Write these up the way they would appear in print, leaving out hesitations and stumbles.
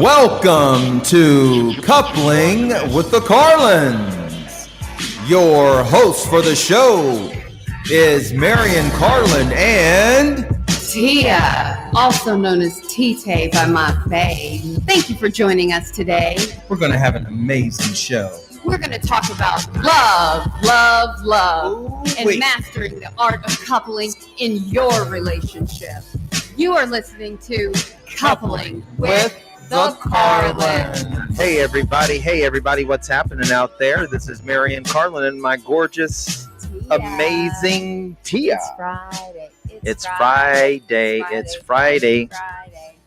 Welcome to Coupling with the Carlins. Your host for the show is Marion Carlin and Tia, also known as Tite by my bae. Thank you for joining us today. we're going to have an amazing show. We're going to talk about love, and Ooh-wee. mastering the art of coupling in your relationship. You are listening to Coupling with the Carlins. Hey everybody, what's happening out there? This is Marion Carlin and my gorgeous, amazing Tia. It's Friday.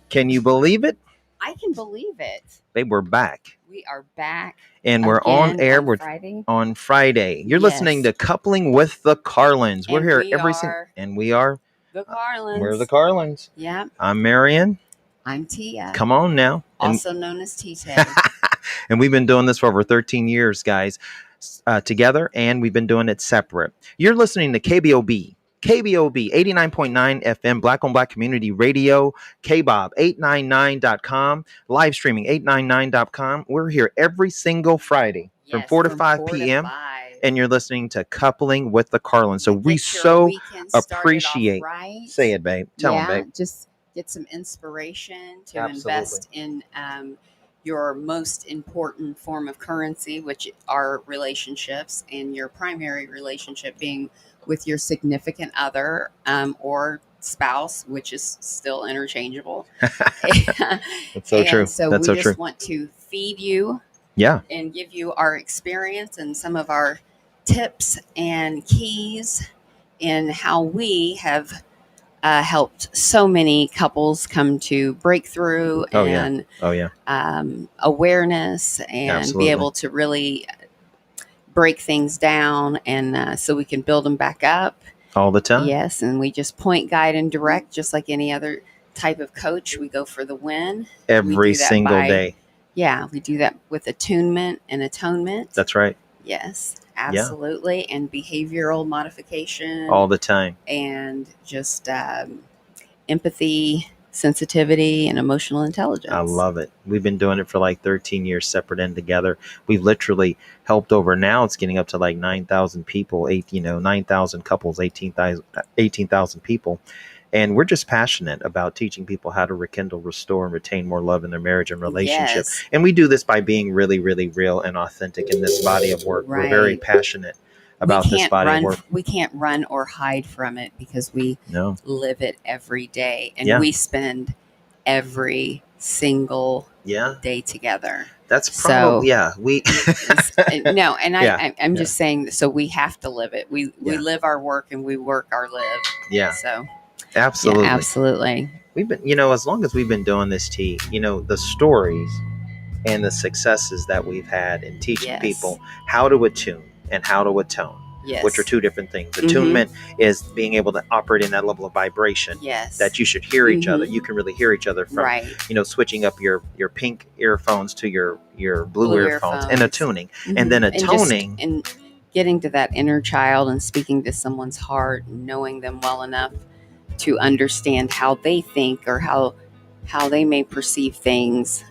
Can you believe it? I can believe it. Babe, we're back. We are back. And we're on air. We're on Friday. You're listening to Coupling with the Carlins. We're here every single, and we are the Carlins. We're the Carlins. Yeah. I'm Marion. I'm Tia. Come on now. Also known as Tite. And we've been doing this for over 13 years, guys, together, and we've been doing it separate. You're listening to KBOB 89.9 FM, Black on Black Community Radio, KBOB 89.9.com, live streaming 899.com. We're here every single Friday from 4 to 5 p.m. And you're listening to Coupling with the Carlins. So we so appreciate. Right. Say it, babe. Tell them, babe. Just get some inspiration to Absolutely. Invest in your most important form of currency, which are relationships, and your primary relationship being with your significant other or spouse, which is still interchangeable. That's so true. So That's we so just true. want to feed you and give you our experience and some of our tips and keys in how we have helped so many couples come to breakthrough and awareness and Absolutely. be able to really break things down and so we can build them back up all the time. Yes, and we just point, guide, and direct just like any other type of coach. We go for the win Every single day. Yeah, we do that with attunement and atonement. That's right. Yes, absolutely. And behavioral modification. All the time. And just empathy, sensitivity, and emotional intelligence. I love it. We've been doing it for like 13 years separate and together. We've literally helped over, now it's getting up to like 9,000 people, 9,000 couples, 18,000 people. And we're just passionate about teaching people how to rekindle, restore, and retain more love in their marriage and relationship. Yes. And we do this by being really, really real and authentic in this body of work. Right. We're very passionate about this body of work. We can't run or hide from it because we live it every day. And we spend every single day together. That's probably, I'm just saying, so we have to live it. We live our work and we work our live. Yeah. So absolutely. Yeah, absolutely. We've been, as long as we've been doing this, the stories and the successes that we've had in teaching people how to attune and how to atone, which are two different things. Attunement is being able to operate in that level of vibration that you should hear each other. You can really hear each other from, switching up your pink earphones to your blue earphones and attuning. And then atoning. And getting to that inner child and speaking to someone's heart and knowing them well enough to understand how they think or how they may perceive things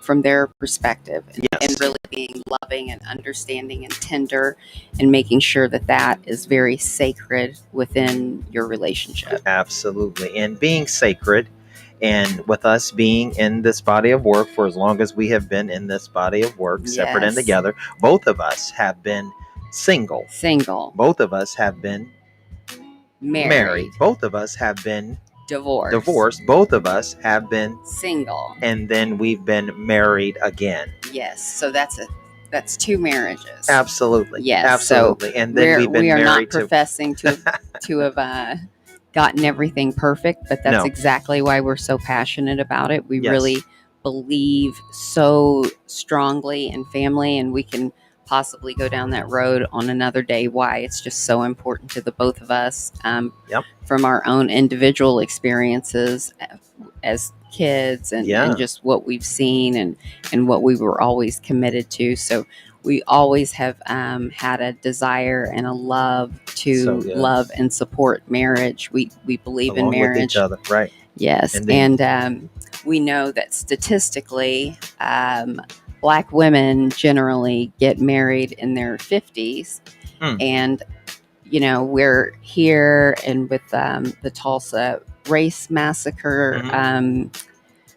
from their perspective, and really being loving and understanding and tender and making sure that is very sacred within your relationship. Absolutely. And being sacred, and with us being in this body of work for as long as we have been in this body of work, separate and together, both of us have been single. Both of us have been married. Both of us have been divorced. Both of us have been single, and then we've been married again. Yes, so that's two marriages. Absolutely. Yes, absolutely. So and then we've been we are married not professing to have gotten everything perfect, but that's exactly why we're so passionate about it. We really believe so strongly in family, and we can possibly go down that road on another day, why it's just so important to the both of us from our own individual experiences as kids and just what we've seen and what we were always committed to. So we always have had a desire and a love to love and support marriage. We believe in marriage with each other, right? Yes. And And we know that statistically, Black women generally get married in their 50s. And, we're here and with the Tulsa race massacre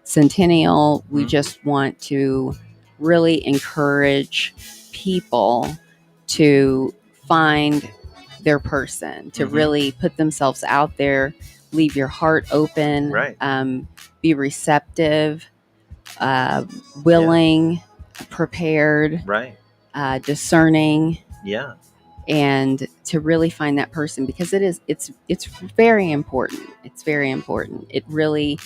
centennial, we just want to really encourage people to find their person, to really put themselves out there, leave your heart open, be receptive, willing, prepared, discerning. Yeah. And to really find that person, because it's very important. It's very important. It really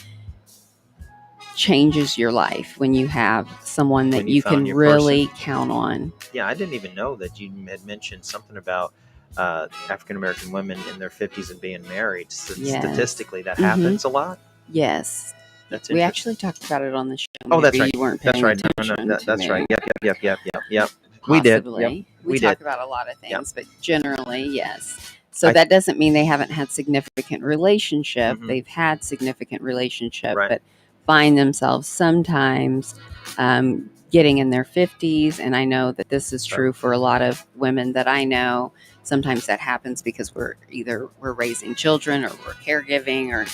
changes your life when you have someone that you can really count on. Yeah, I didn't even know that you had mentioned something about African American women in their 50s and being married. Statistically, that happens a lot. Yes. That's we actually talked about it on the show. Oh, that's right. You weren't paying attention. That's right. Yep. Possibly. We did. Yep. We talk about a lot of things, but generally, yes. So that doesn't mean they haven't had significant relationship. They've had significant relationship, but find themselves sometimes getting in their 50s. And I know that this is true for a lot of women that I know. Sometimes that happens because we're raising children or we're caregiving, or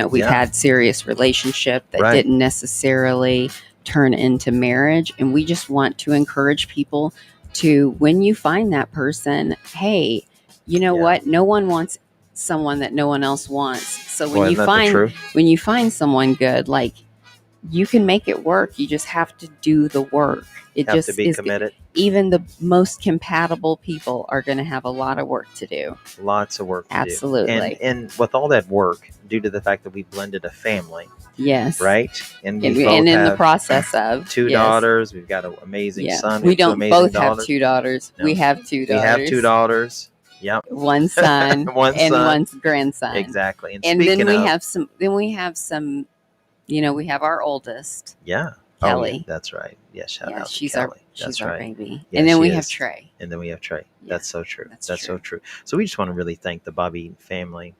we've had serious relationship that didn't necessarily turn into marriage. And we just want to encourage people to, when you find that person, hey, you know what? No one wants someone that no one else wants. So when you find someone good, like, you can make it work. You just have to do the work. It have just to be committed. Even the most compatible people are going to have a lot of work to do. Lots of work to Absolutely. do. And with all that work, due to the fact that we blended a family. Yes. Right? And we both in the process of two daughters. We've got an amazing son. We don't both have two daughters. No. We have two daughters. We have two daughters. Yep. One son. One grandson. Exactly. And then we have some. We have our oldest. Yeah. Kelly. Oh, yeah, that's right. Yeah, shout out to she's Kelly. She's our baby. Yeah, and then we have Trey. And then we have Trey. Yeah, that's so true. That's so true. So we just want to really thank the Bobby Eaton family.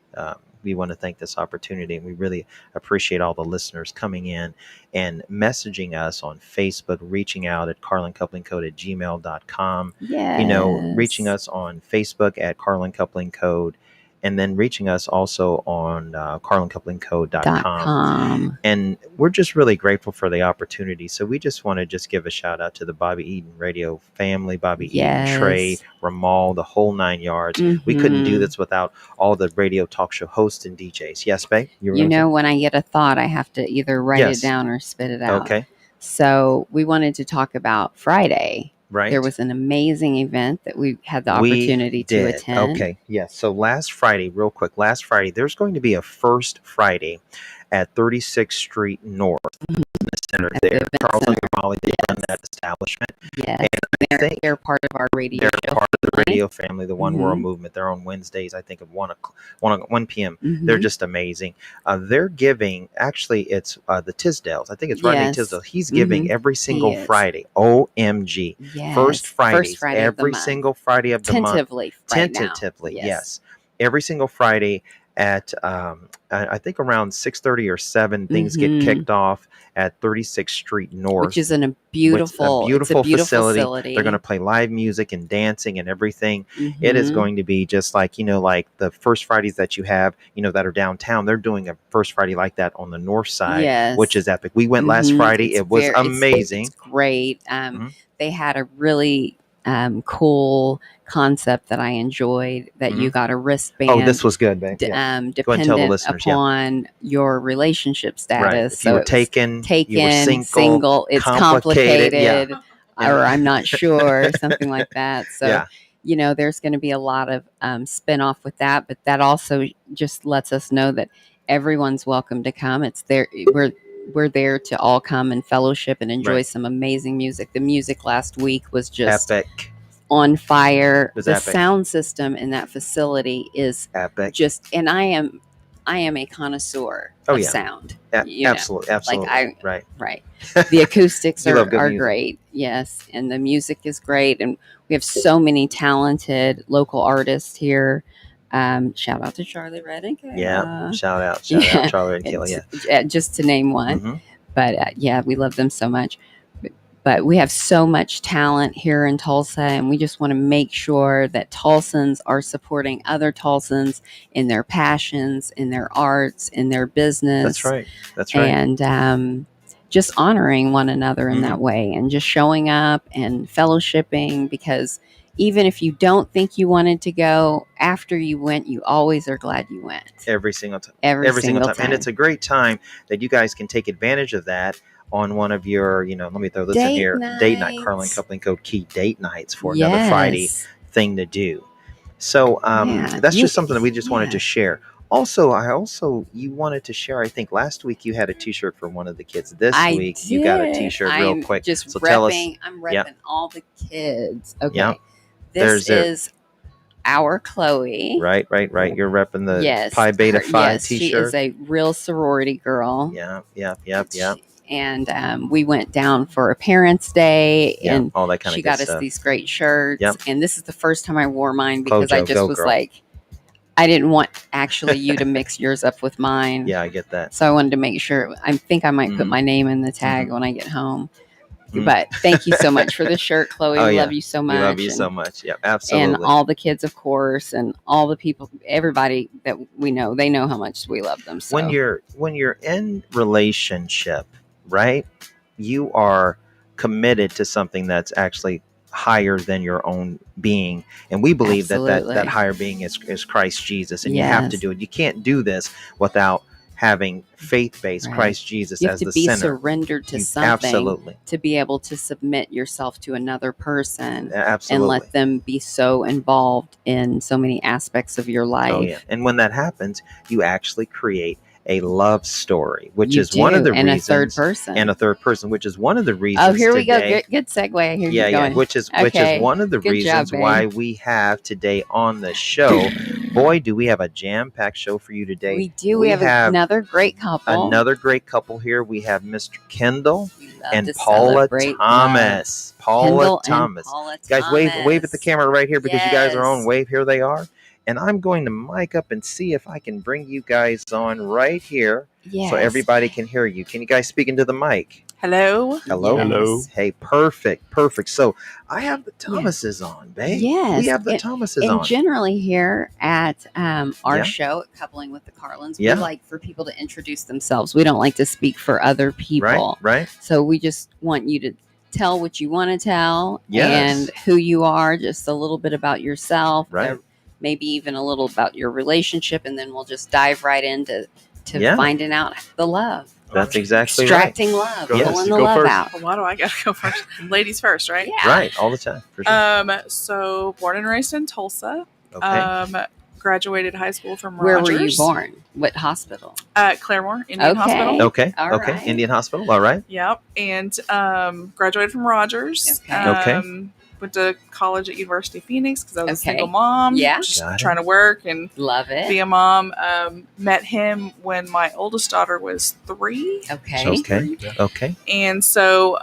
We want to thank this opportunity, and we really appreciate all the listeners coming in and messaging us on Facebook, reaching out at carlinCouplingCode@gmail.com. Yes. Reaching us on Facebook at Carlin Coupling Code, and then reaching us also on carlincouplingcode.com. And we're just really grateful for the opportunity. So we just want to just give a shout out to the Bobby Eaton radio family, Bobby Eaton, Trey, Ramal, the whole 9 yards. We couldn't do this without all the radio talk show hosts and DJs. Yes, babe? When I get a thought, I have to either write it down or spit it out. Okay. So we wanted to talk about Friday. Right. There was an amazing event that we had the opportunity to attend. Okay. Yes. So last Friday, there's going to be a first Friday at 36th Street North in the center there. Charles and Molly, they run that establishment. Yes. And they're part of our radio show. They're part of the radio family, the One World Movement. They're on Wednesdays, I think, at 1 p.m. They're just amazing. They're giving, actually, it's the Tisdales. I think it's Rodney Tisdale. He's giving every single Friday. OMG. Yes. First Friday every of single Friday of the month. Tentatively, yes. Every single Friday at I think around 6:30 or 7, things get kicked off at 36th Street North, which is a beautiful facility. They're going to play live music and dancing and everything. It is going to be just like like the first Fridays that you have, that are downtown. They're doing a first Friday like that on the north side, which is epic. We went last Friday. It was amazing. It's great. They had a really cool concept that I enjoyed, that you got a wristband. Oh, this was good, babe. Dependent upon your relationship status. Right. If you were taken, you were single, it's complicated, or I'm not sure, something like that. So, there's going to be a lot of spin-off with that, but that also just lets us know that everyone's welcome to come. It's there. We're there to all come and fellowship and enjoy some amazing music. The music last week was just epic, on fire. The epic. Sound system in that facility is epic. And I am a connoisseur of sound. Absolutely. Right. The acoustics are great. Yes, and the music is great, and we have so many talented local artists here. Shout out to Charlie Red and Kayla. Yeah, shout out, Charlie and Kayla. Yeah, just to name one. Mm-hmm. But yeah, we love them so much. But we have so much talent here in Tulsa, and we just want to make sure that Tulsans are supporting other Tulsans in their passions, in their arts, in their business. That's right. That's right. And just honoring one another in that way, and just showing up and fellowshipping, because even if you don't think you wanted to go, after you went, you always are glad you went. Every single time. Every single time. And it's a great time that you guys can take advantage of that on one of your, let me throw this in here. Date night, Carlin Coupling Code Key date nights for another Friday thing to do. So that's just something that we just wanted to share. Also, you wanted to share, I think last week you had a t-shirt for one of the kids. This week you got a t-shirt real quick. Just so tell us. I'm repping all the kids. Okay. Yep. This is our Chloe. Right. You're repping the Pi Beta Phi t-shirt. She is a real sorority girl. Yeah. And we went down for a Parents' Day, and all that kind of she got us these great shirts. Yep. And this is the first time I wore mine, because I just was like, I didn't want actually you to mix yours up with mine. Yeah, I get that. So I wanted to make sure. I think I might put my name in the tag when I get home. But thank you so much for the shirt, Chloe. We love you so much. We love you so much. Yeah, absolutely. And all the kids, of course, and all the people, everybody that we know, they know how much we love them. So. When you're in relationship, right, you are committed to something that's actually higher than your own being, and we believe that higher being is Christ Jesus, and you have to do it. You can't do this without having faith-based Christ Jesus as the center. You have to be surrendered to something to be able to submit yourself to another person and let them be so involved in so many aspects of your life. Oh, yeah. And when that happens, you actually create a love story, which is one of the reasons. And a third person. Which is one of the reasons. Oh, here we go. Good segue. I hear you going. Which is one of the reasons why we have today on the show. Boy, do we have a jam-packed show for you today. We do. We have another great couple. Another great couple here. We have Mr. Kendall and Paula Thomas. Paula Thomas. Guys, wave at the camera right here, because you guys are on. Wave. Here they are. And I'm going to mic up and see if I can bring you guys on right here so everybody can hear you. Can you guys speak into the mic? Hello. Yes. Hey, perfect. So I have the Thomases on, babe. Yes. We have the Thomases on. And generally here at our show, at Coupling with the Carlins, we like for people to introduce themselves. We don't like to speak for other people. Right. So we just want you to tell what you want to tell and who you are, just a little bit about yourself. Right. Maybe even a little about your relationship, and then we'll just dive right into finding out the love. That's exactly Extracting love. Pulling the love out. Well, why do I got to go first? Ladies first, right? Yeah. Right, all the time. For sure. So born and raised in Tulsa. Okay. Graduated high school from Where Rogers. were you born? What hospital? Claremore Indian Hospital. Okay. Right. Indian Hospital. All right. Yep. And graduated from Rogers. Okay. Went to college at University of Phoenix because I was a single mom. Yeah. Just trying to work and love it. Be a mom. Met him when my oldest daughter was 3. Okay. And so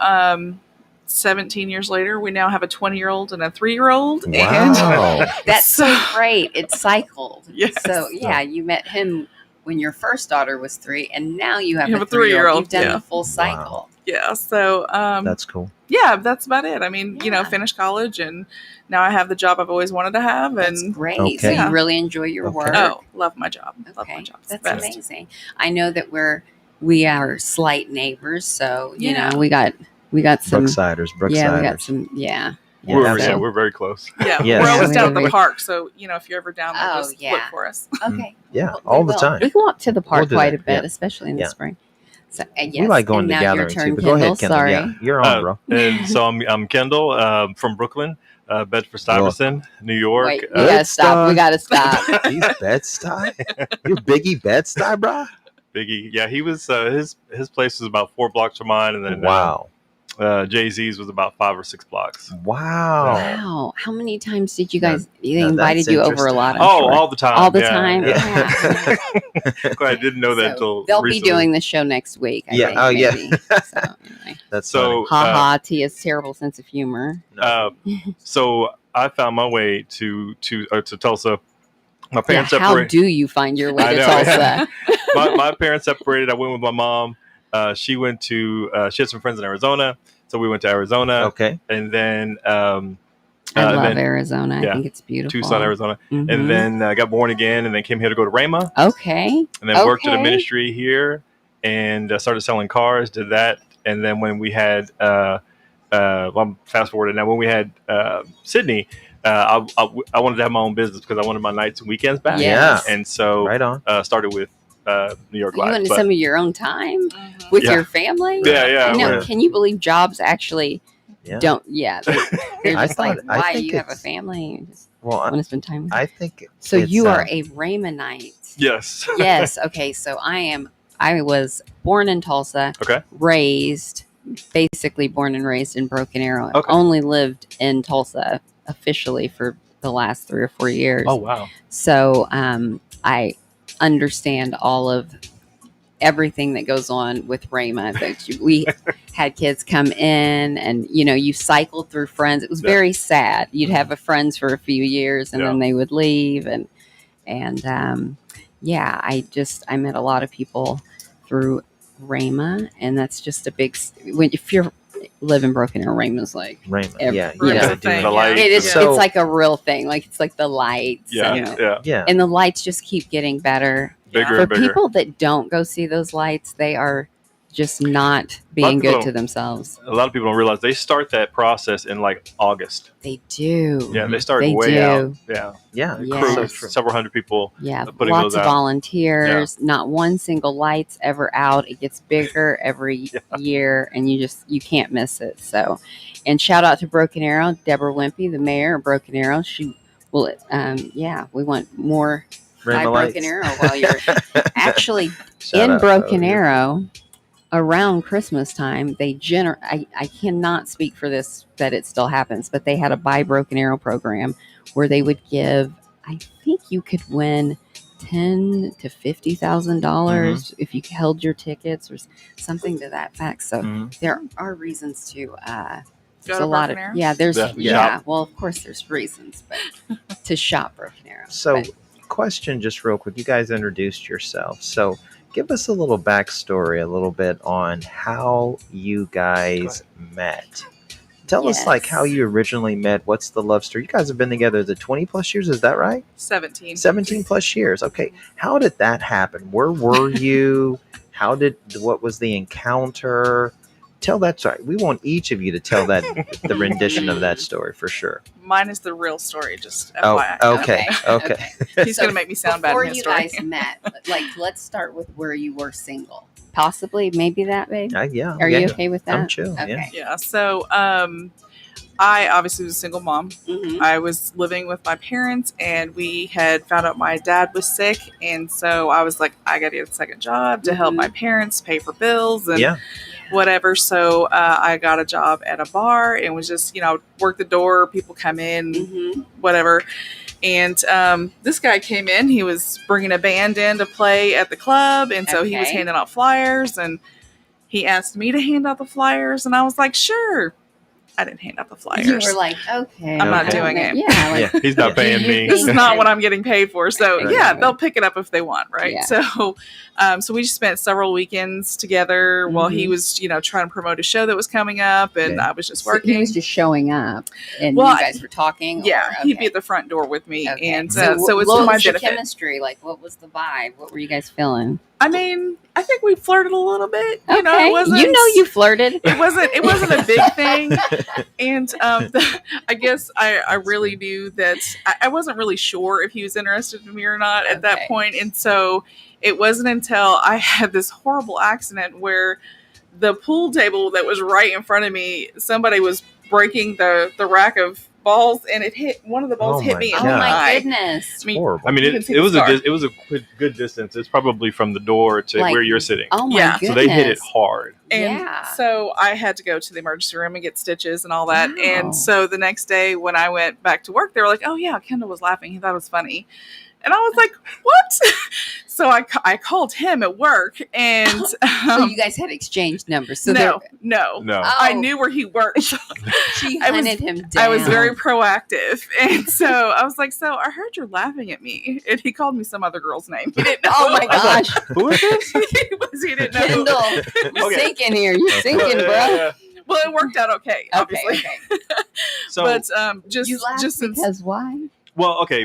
17 years later, we now have a 20-year-old and a 3-year-old. Wow. And that's so great. It cycled. Yes. So you met him when your first daughter was 3, and now you have a 3-year-old. You've done the full cycle. Wow. Yeah. So that's cool. Yeah, that's about it. I mean, finished college, and now I have the job I've always wanted to have. And that's great. Okay. So you really enjoy your work. Oh, love my job. Okay. Love my job. That's amazing. I know that we are slight neighbors, so you know we got some Brooksiders. Yeah, we got some. Yeah. We're very close. Yeah, we're always down at the park. So if you're ever down there, just look for us. Okay. Yeah, all the time. We walk to the park quite a bit, especially in the spring. So, we like going to gatherings too. But go ahead, Kendall. Sorry. Yeah, you're on, bro. And so I'm Kendall from Brooklyn, Bedford-Stuyvesant, New York. Wait, we gotta stop. We gotta stop. He's Bed-Stuy? You're Biggie Bed-Stuy, bro? Biggie, yeah. He was his place was about 4 blocks from mine, and then Jay-Z's was about 5 or 6 blocks. Wow. How many times did you guys? They invited you over a lot. All the time. All the time. Yeah. I didn't know that until they'll recently. be doing the show next week. I think, yeah. So, anyway. That's so. Tia's terrible sense of humor. So I found my way to Tulsa My parents How separated. do you find your way I to know, Tulsa? my parents separated. I went with my mom. She went to. She had some friends in Arizona, so we went to Arizona. Okay. And then I love Arizona. I think it's beautiful. Tucson, Arizona. Mm-hmm. And then got born again, and then came here to go to Rhema. Okay. And then worked at a ministry here, and started selling cars. Did that, and then when we had, I'm fast forwarded now. When we had Sydney, I wanted to have my own business because I wanted my nights and weekends back. Yes. And so Right on. started with New York You Live. wanted some of your own time Mhm. with your family? Yeah. I know. Yeah. Can you believe jobs actually don't? Yeah. They're I just like, thought- I why? think You have a it's- family. You just Well, want to spend time with I think So it's, you are a Raymondite. Yes. Yes. Okay. So I was born in Tulsa. Okay. Basically born and raised in Broken Arrow. Okay. Only lived in Tulsa officially for the last 3 or 4 years. Oh wow. So I understand all of everything that goes on with Rhema. We had kids come in, and you cycled through friends. It was very sad. You'd have a friends for a few years, and then they would leave, and I met a lot of people through Rhema, and that's just a big. If you live in Broken Arrow, Rhema's like Raymond. every- Yeah, you you know, gotta do the that. lights. it's So- like a real thing. Like it's like the lights. and- Yeah. and the lights just keep getting better. Bigger For and bigger. people that don't go see those lights, they are just not being people good to themselves. A lot of people don't realize they start that process in like August. They do. Yeah, they start They way do. out. Yeah. Yeah. Yeah. Crew, So true. several hundred people. Yeah, putting lots those of out. volunteers. Not one single light's ever out. It gets bigger every year, and you can't miss it. So, and shout out to Broken Arrow, Deborah Wimpy, the mayor of Broken Arrow. She will. We want more by Raymond Broken Lights. Arrow while you're actually Shout in out. Broken Oh, yeah. Arrow. Around Christmas time, they I cannot speak for this that it still happens, but they had a Buy Broken Arrow program where they would give. I think you could win $10,000 to $50,000 if you held your tickets or something to that fact. So Mhm. there are reasons to. There's to a lot Broken of Arrow? there's Yeah. Well, of course there's reasons, but to shop Broken Arrow. So, But- question just real quick. You guys introduced yourself. So, give us a little backstory, a little bit on how you guys met. Tell us like how Yes. you originally met. What's the love story? You guys have been together the 20 plus years. Is that right? 17. 17 plus years. Okay. How did that happen? Where were you? What was the encounter? Tell that story. We want each of you to tell the rendition of that story for sure. Mine is the real story, just Oh, FYI. okay. Okay. He's So going to make me sound bad Before in his you story. guys met, let's start with where you were single. Possibly, maybe that, babe. Yeah. Are yeah. you okay with that? I'm chill. Yeah. Okay. Yeah, so I obviously was a single mom. Mhm. I was living with my parents, and we had found out my dad was sick, and so I was like, I got to get a second job to help Mhm. my parents pay for bills and Yeah. whatever. So I got a job at a bar and was just, work the door, people come in, Mhm. whatever. And this guy came in. He was bringing a band in to play at the club, and so he was Okay. handing out flyers, and he asked me to hand out the flyers, and I was like, sure. I didn't hand out the flyers. You were like, okay, I'm not doing it. Yeah, like, Yeah. He's not paying me. This is not what I'm getting paid for. So Right. yeah, they'll pick it up if they want, right? Yeah. So we just spent several weekends together while he Mhm. was, trying to promote a show that was coming up, and Okay. I was just so working. he was just showing up, and Well, you guys were talking. Yeah, or, he'd okay. be at the front door with me, Okay. and so it's what to my was your benefit. chemistry like? What was the vibe? What were you guys feeling? I mean, I think we flirted a little bit. Okay, It wasn't. you flirted. It wasn't a big thing, and I guess I really knew that I wasn't really sure if he was interested in me or not at that Okay. point, and so it wasn't until I had this horrible accident where the pool table that was right in front of me, somebody was breaking the rack of balls, and it hit one of the balls Oh hit my me in Oh the God. my eye. goodness! I mean, Horrible. I mean, You can it see the was scar. a good distance. It's probably from the door to Like- where you're sitting. Oh my Yeah. goodness! So they hit it hard. And so I had to go to the emergency room and get stitches and all that. Wow. And so the next day when I went back to work, they were like, oh yeah, Kendall was laughing. He thought it was funny. And I was like, what? So I called him at work, and so you guys had exchanged numbers. So no. Oh. I knew where he worked. She hunted him down. I was very proactive, and so I was like, so I heard you're laughing at me, and he called me some other girl's name. He didn't know. Oh my gosh, who is this? He didn't know. Kendall, you're sinking here. You're sinking, bro. Yeah. Well, it worked out okay, obviously. Okay. So, but just you laughed just because why? Well, okay.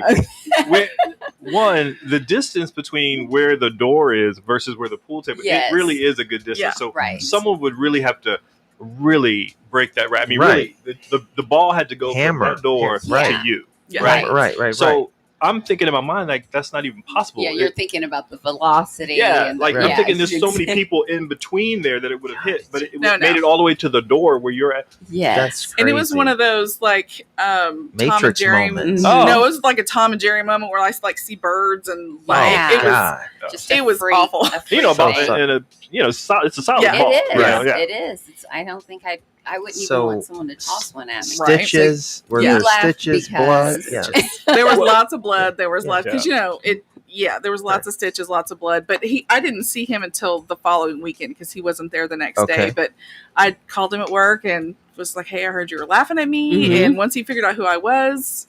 One, the distance between where the door is versus where the pool table, it really is a good distance. Yeah, so someone would really have to really break that. I mean, really, the ball had to go from that door to you. Yeah. Right. So I'm thinking in my mind, like, that's not even possible. Yeah, you're thinking about the velocity. Yeah, and like I'm thinking there's so many people in between there that it would have hit, but it made it all the way to the door where you're at. Yes. That's crazy. And it was one of those like Matrix Tom and Jerry moments. No, it was like a Tom and Jerry moment where I like see birds and like it was awful. You know about it, it's a solid ball. It is. Yeah. It is. I don't think I wouldn't even want someone to toss one at me. Stitches, were there stitches, blood? Yeah. There was lots of blood. There was lots because there was lots of stitches, lots of blood. But I didn't see him until the following weekend because he wasn't there the next day. But I called him at work and was like, "Hey, I heard you were laughing at me." Mm-hmm. And once he figured out who I was,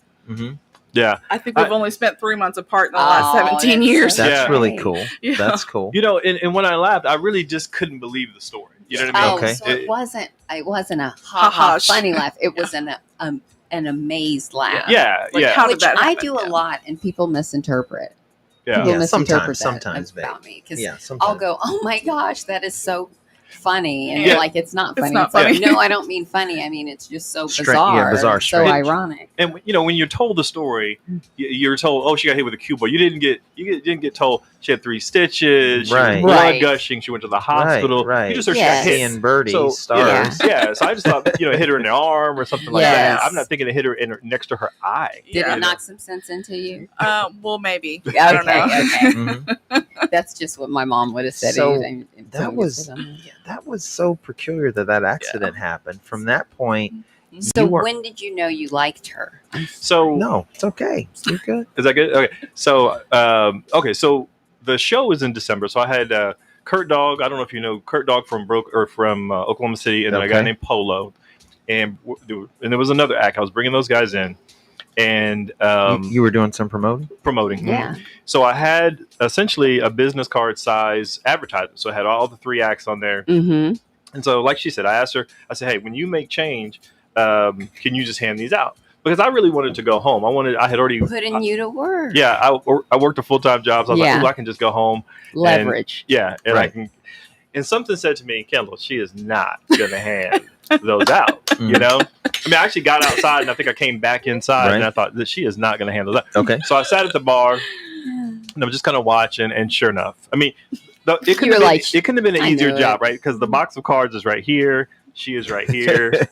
yeah, I think we've only spent 3 months apart in the last 17 years. That's really cool. Yeah. That's cool. And when I laughed, I really just couldn't believe the story. You know what I mean? So it wasn't a ha funny laugh. It was an amazed laugh. Yeah. How did which that happen? I do a lot, and people misinterpret. Yeah. People misinterpret sometimes about me because I'll go, "Oh my gosh, that is so funny," and like it's not funny. It's not funny. No, I don't mean funny. I mean it's just so bizarre, so ironic. And when you're told the story, you're told, "Oh, she got hit with a cue ball." You didn't get told she had 3 stitches, blood gushing. She went to the hospital. Right. You just heard she got hit. And birdie stars. So I just thought hit her in the arm or something like that. I'm not thinking it hit her next to her eye. Did it knock some sense into you? Well, maybe. I don't know. Okay. Mm-hmm. That's just what my mom would have said. So that was so peculiar that accident happened. From that point. So when did you know you liked her? So no, it's okay. You're good. Is that good? Okay. So So the show was in December. So I had Kurt Dog. I don't know if you know Kurt Dog from Oklahoma City, and then a guy named Polo, and there was another act. I was bringing those guys in, and you were doing some promoting. Yeah. So I had essentially a business card size advertisement. So I had all the 3 acts on there, and so like she said, I asked her. I said, "Hey, when you make change, can you just hand these out?" Because I really wanted to go home. I had already putting you to work. Yeah, I worked a full-time job, so I was like, I can just go home. Leverage. And I can. And something said to me, Kendall, she is not going to hand those out. You know, I mean, I actually got outside, and I think I came back inside, and I thought that she is not going to hand those out. Okay. So I sat at the bar, and I'm just kind of watching, and sure enough, I mean, it couldn't have been an easier job, right? Because the box of cards is right here. She is right here.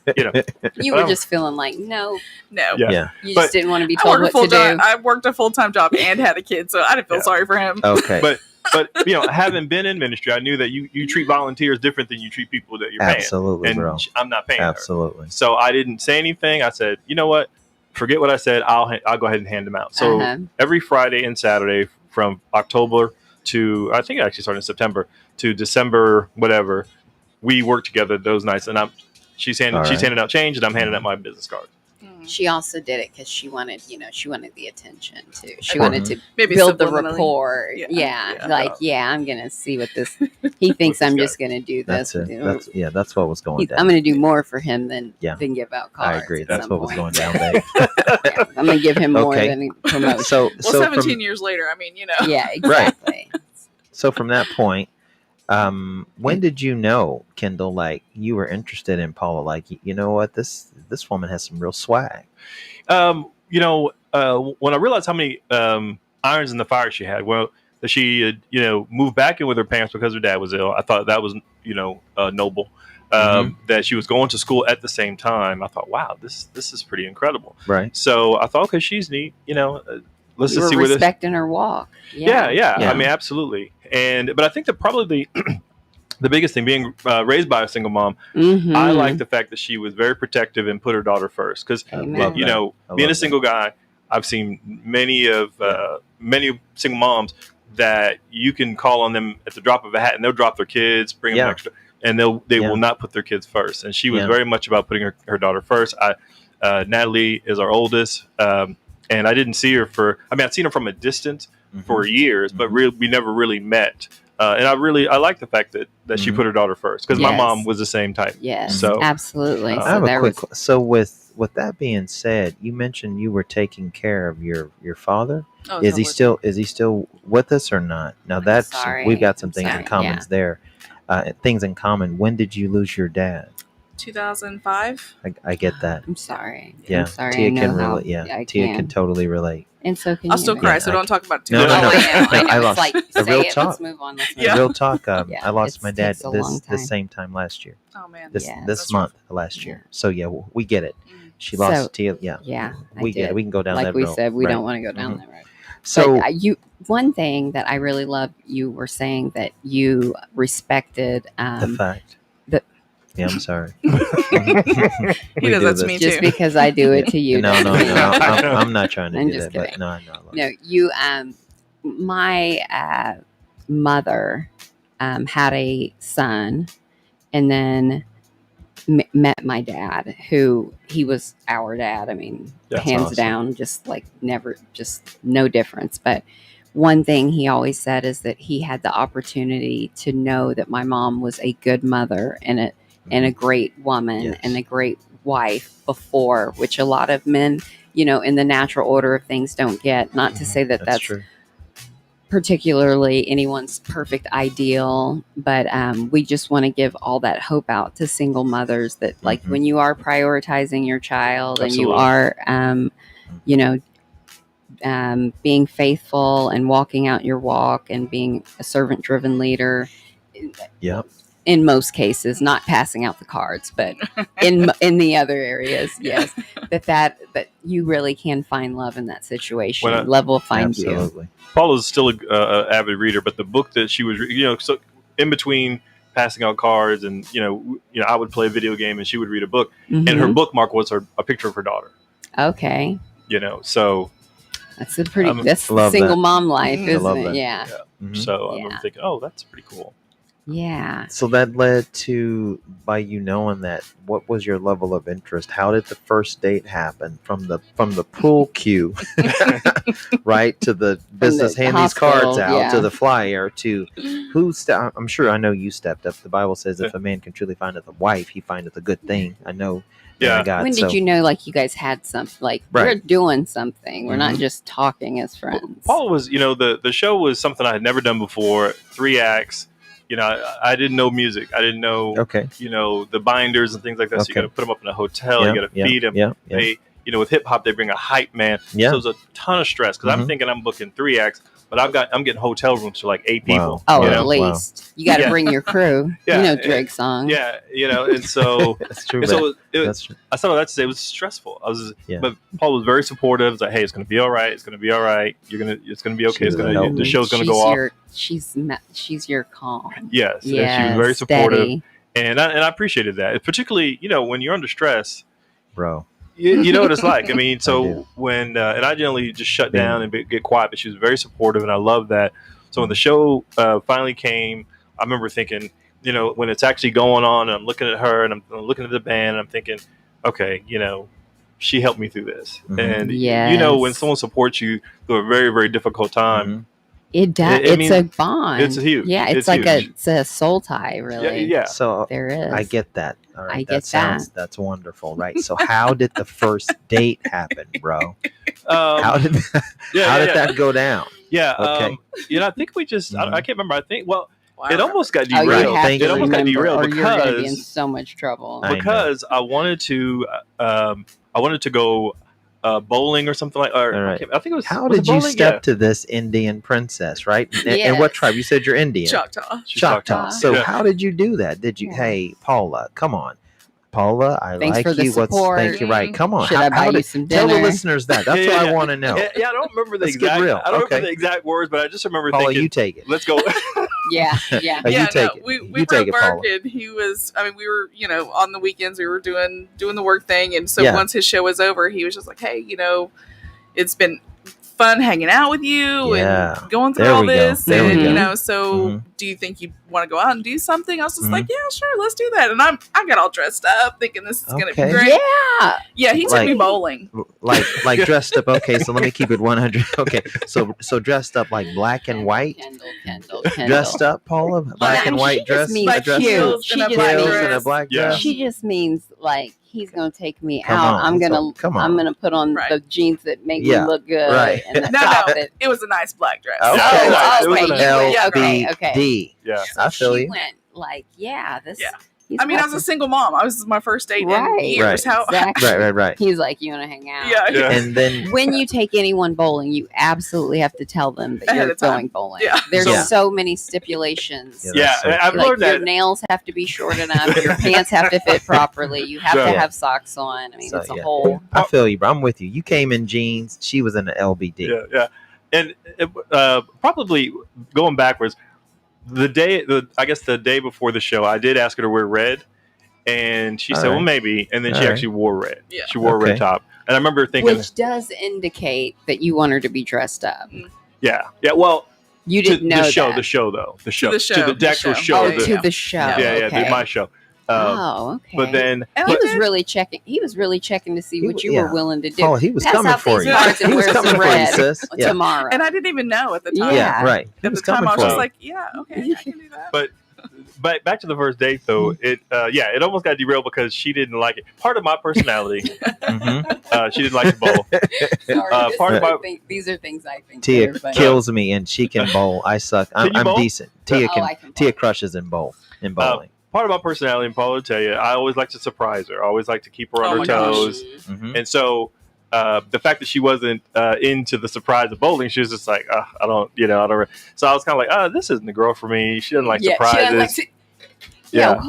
You were just feeling like, no. Yeah. You just didn't want to be told what to do. I worked a full-time job and had a kid, so I didn't feel sorry for him. Okay. But having been in ministry, I knew that you treat volunteers different than you treat people that you're paying. Absolutely, and bro. I'm not paying her. So I didn't say anything. I said, you know what? Forget what I said. I'll go ahead and hand them out. So every Friday and Saturday from October to, I think it actually started in September, to December, whatever, we work together those nights, and she's handing out change, and I'm handing out my business card. She also did it because she wanted the attention too. She wanted to build the rapport. I'm gonna see what this. He thinks I'm just gonna do this. That's what was going down. I'm gonna do more for him than give out cards. I agree. That's what was going down, babe. I'm gonna give him more than promotion. So 17 years later, I mean, Yeah, exactly. Right. So from that point. When did you know, Kendall, like you were interested in Paula? Like, you know what, this woman has some real swag. When I realized how many irons in the fire she had, that she had, moved back in with her parents because her dad was ill. I thought that was, noble. That she was going to school at the same time. I thought, wow, this is pretty incredible. Right. So I thought, okay, she's neat. Let's you just see were where respecting her walk. Yeah. I mean, absolutely. But I think that probably the biggest thing, being raised by a single mom, Mm-hmm. I like the fact that she was very protective and put her daughter first. Because Amen. you know, being a single guy, I've seen many single moms that you can call on them at the drop of a hat, and they'll drop their kids, bring them extra, and they will not put their kids first. And she was very much about putting her daughter first. Natalie is our oldest, and I didn't see her I'd seen her from a distance for years, but we never really met. And I like the fact that she put her daughter first, because my mom was the same type. Yes, so absolutely. I have a quick. So with that being said, you mentioned you were taking care of your father. Oh, Is he still with us or not? Now that's we've got some things in common there. Things in common. When did you lose your dad? 2005. I get that. I'm sorry. Yeah, I'm sorry. Tia I know can how, relate. Yeah, I Tia can. can totally relate. And so can I'll you. still cry, so don't talk about it too No, much. no, no. I know. I It's lost like, a say real it, talk. let's move on. Yeah. Real talk. Yeah, I lost my dad takes a long time. this same time last year. Oh man, This month last year. So yeah, we get it. She So, lost Tia. Yeah, Yeah, we get it. We can go down like that we road. said, we Right. don't want to go down that road. So But one thing that I really love, you were saying that you respected the fact. Yeah, I'm sorry. he does that to me just too. because I do it to you. No, doesn't mean- I'm not trying to I'm do just that. kidding. But no. No, you. My mother had a son, and then met my dad, who he was our dad. I mean, That's hands awesome. down, just like never, just no difference. But one thing he always said is that he had the opportunity to know that my mom was a good mother and a great woman and a great wife before, which a lot of men, in the natural order of things don't get. Not to say that that's true. particularly anyone's perfect ideal, but we just want to give all that hope out to single mothers that like when you are prioritizing your child and you are being faithful and walking out your walk and being a servant driven leader. Yep. In most cases, not passing out the cards, but in the other areas, yes, that you really can find love in that situation. Love will find you. Paula is still a avid reader, but the book that she was, so in between passing out cards and I would play a video game and she would read a book, and her bookmark was a picture of her daughter. Okay. So that's the single mom life, isn't it? That. Yeah. So I remember thinking, oh, that's pretty cool. Yeah. So that led to, by you knowing that, what was your level of interest? How did the first date happen? From the pool cue, right, to the business hand these cards out, to the flyer, to I'm sure I know you stepped up. The Bible says if a man can truly findeth a wife, he findeth a good thing. I know. Yeah. God, when did you know, like, you guys had something, like, we're doing something? We're not just talking as friends. Paula was, the show was something I had never done before. 3 acts. I didn't know music. I didn't know, the binders and things like that. So you got to put them up in a hotel. You got to feed them. They, with hip hop, they bring a hype man. So it was a ton of stress because I'm thinking I'm booking 3 acts, but I'm getting hotel rooms for like 8 people. Oh, at least you got to bring your crew. Drake song. Yeah, and so that's true. That's true. I saw that to say it was stressful. But Paul was very supportive. It's like, hey, it's going to be all right. It's going to be all right. It's going to be okay. The show's going to go off. She's your calm. Yes, and she was very supportive, and I appreciated that. Particularly, when you're under stress, bro. You know what it's like. I mean, so when and I generally just shut down and get quiet, but she was very supportive, and I love that. So when the show finally came, I remember thinking, when it's actually going on, and I'm looking at her, and I'm looking at the band, and I'm thinking, okay, she helped me through this, and when someone supports you through a very, very difficult time. It does. It's a bond. It's huge. Yeah, it's like it's a soul tie, really. Yeah. So there is. I get that. All right. I get that. That's wonderful, right? So how did the first date happen, bro? How did that go down? Yeah. Okay. I think we just. I can't remember. I think. Well, it almost got derailed. It almost got derailed because you're going to be in so much trouble. Because I wanted to. I wanted to go. Bowling or something like. Or right. I think it was. How did you step to this Indian princess? Right. And what tribe? You said you're Indian. Choctaw. So how did you do that? Did you? Hey, Paula, come on. Paula, I Thanks like for the you. support. Thank you. Right. Come on. Should I buy you some tell the dinner? listeners that. That's what I want to know. Yeah, I don't remember the Let's get exact. real. I don't Okay. remember the exact words, but I just remember Paula, thinking, you take it. "Let's go." Yeah. You take it. We You were take at it, work Paula. and he was. I mean, we were on the weekends we were doing the work thing, and so Yeah. once his show was over, he was just like, "Hey, it's been fun hanging out with you Yeah. and going through There all we go. this, There we and go. so Mhm. do you think you want to go out and do something?" I was just Mhm. like, "Yeah, sure, let's do that." And I got all dressed up, thinking this is gonna be Okay. great. Yeah. Yeah, he took Like- me bowling. Like dressed up. Okay, so let me keep it 100. Okay, so dressed up like black and white. Kendall. Dressed up, Paula, black and She white just dress. means Like dress cute. heels She and a just black means- heels and a dress. black Yeah. dress. She just means like he's gonna take me Come out. on, I'm gonna come on. I'm gonna put on Right. the jeans that make Yeah, me look good. right. And the No, top no, that- it was a nice black dress. Okay. Yeah, it was nice. It was okay, nice. you went- Yeah, okay, okay. LBD. Yeah. So I feel she you. went like, this. Yeah. he's I mean, I got was a some- single mom. This was my first date Right. in years. Right. How? Exactly. Right. He's like, you want to hang out? Yeah. Yeah. And then When you take anyone bowling, you absolutely have to tell them that Ahead you're of time. going bowling. Yeah. There's Yeah. so many stipulations. Yeah, Yeah, that's so I've true. Like learned your that. nails have to be short enough. Your pants have to fit properly. You have to Yeah. have socks on. I mean, So, it's a yeah. whole. I feel you, bro. I'm with you. You came in jeans. She was in an LBD. Yeah. And probably going backwards, I guess the day before the show, I did ask her to wear red, and she All said, right. "Well, maybe." And then All she right. actually wore red. Yeah. She wore a Okay. red top, and I remember thinking, Which does indicate that you want her to be dressed up. "Yeah. Well, You to didn't know the show, that. the show, though, the show, the show, to the the actual show. show, Oh, the- to the show. Yeah, Okay. my show." Oh, okay. But then, And he I was did- really checking. He was really checking to see He what w- you yeah. were willing to do. Paula, he was Pass coming out for these you. cards and He was wear coming some for you, red sis. Yeah. tomorrow. And I didn't even know at the time. Yeah, right. He At was the time, coming I was for just you. like, "Yeah, okay, I can do that." but back to the first date, though, it almost got derailed because she didn't like it. Part of my personality, Mhm. she didn't like to bowl. Sorry, part of my- these are things I think. Tia there, but- kills me, and she can bowl. I suck. Can you I'm bowl? decent. Tia Oh, can. I can Tia bowl. crushes in bowling. Part of my personality, and Paul will tell you, I always like to surprise her. I always like to keep her on Oh her my gosh. toes. Mhm. And so the fact that she wasn't into the surprise of bowling, she was just like, I don't. So I was kind of like, this isn't the girl for me. She doesn't like Yeah, she surprises. doesn't like to- Yeah. Yeah,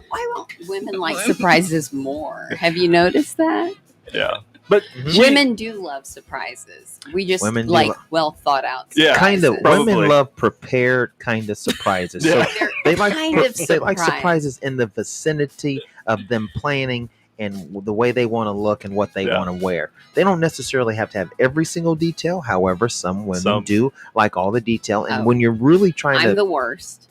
why won't women like surprises more? Have you noticed that? Yeah. But Mhm. Women do love surprises. We just Women do like love- well thought out. Yeah. Kind of. surprises. Probably. Women love prepared kind of surprises. Yeah. So They're they like kind of they like surprised. surprises in the vicinity of them planning and the way they want to look and what they Yeah. want to wear. They don't necessarily have to have every single detail. However, some women Some. do like all the detail. And Oh. when you're really trying I'm to, the worst.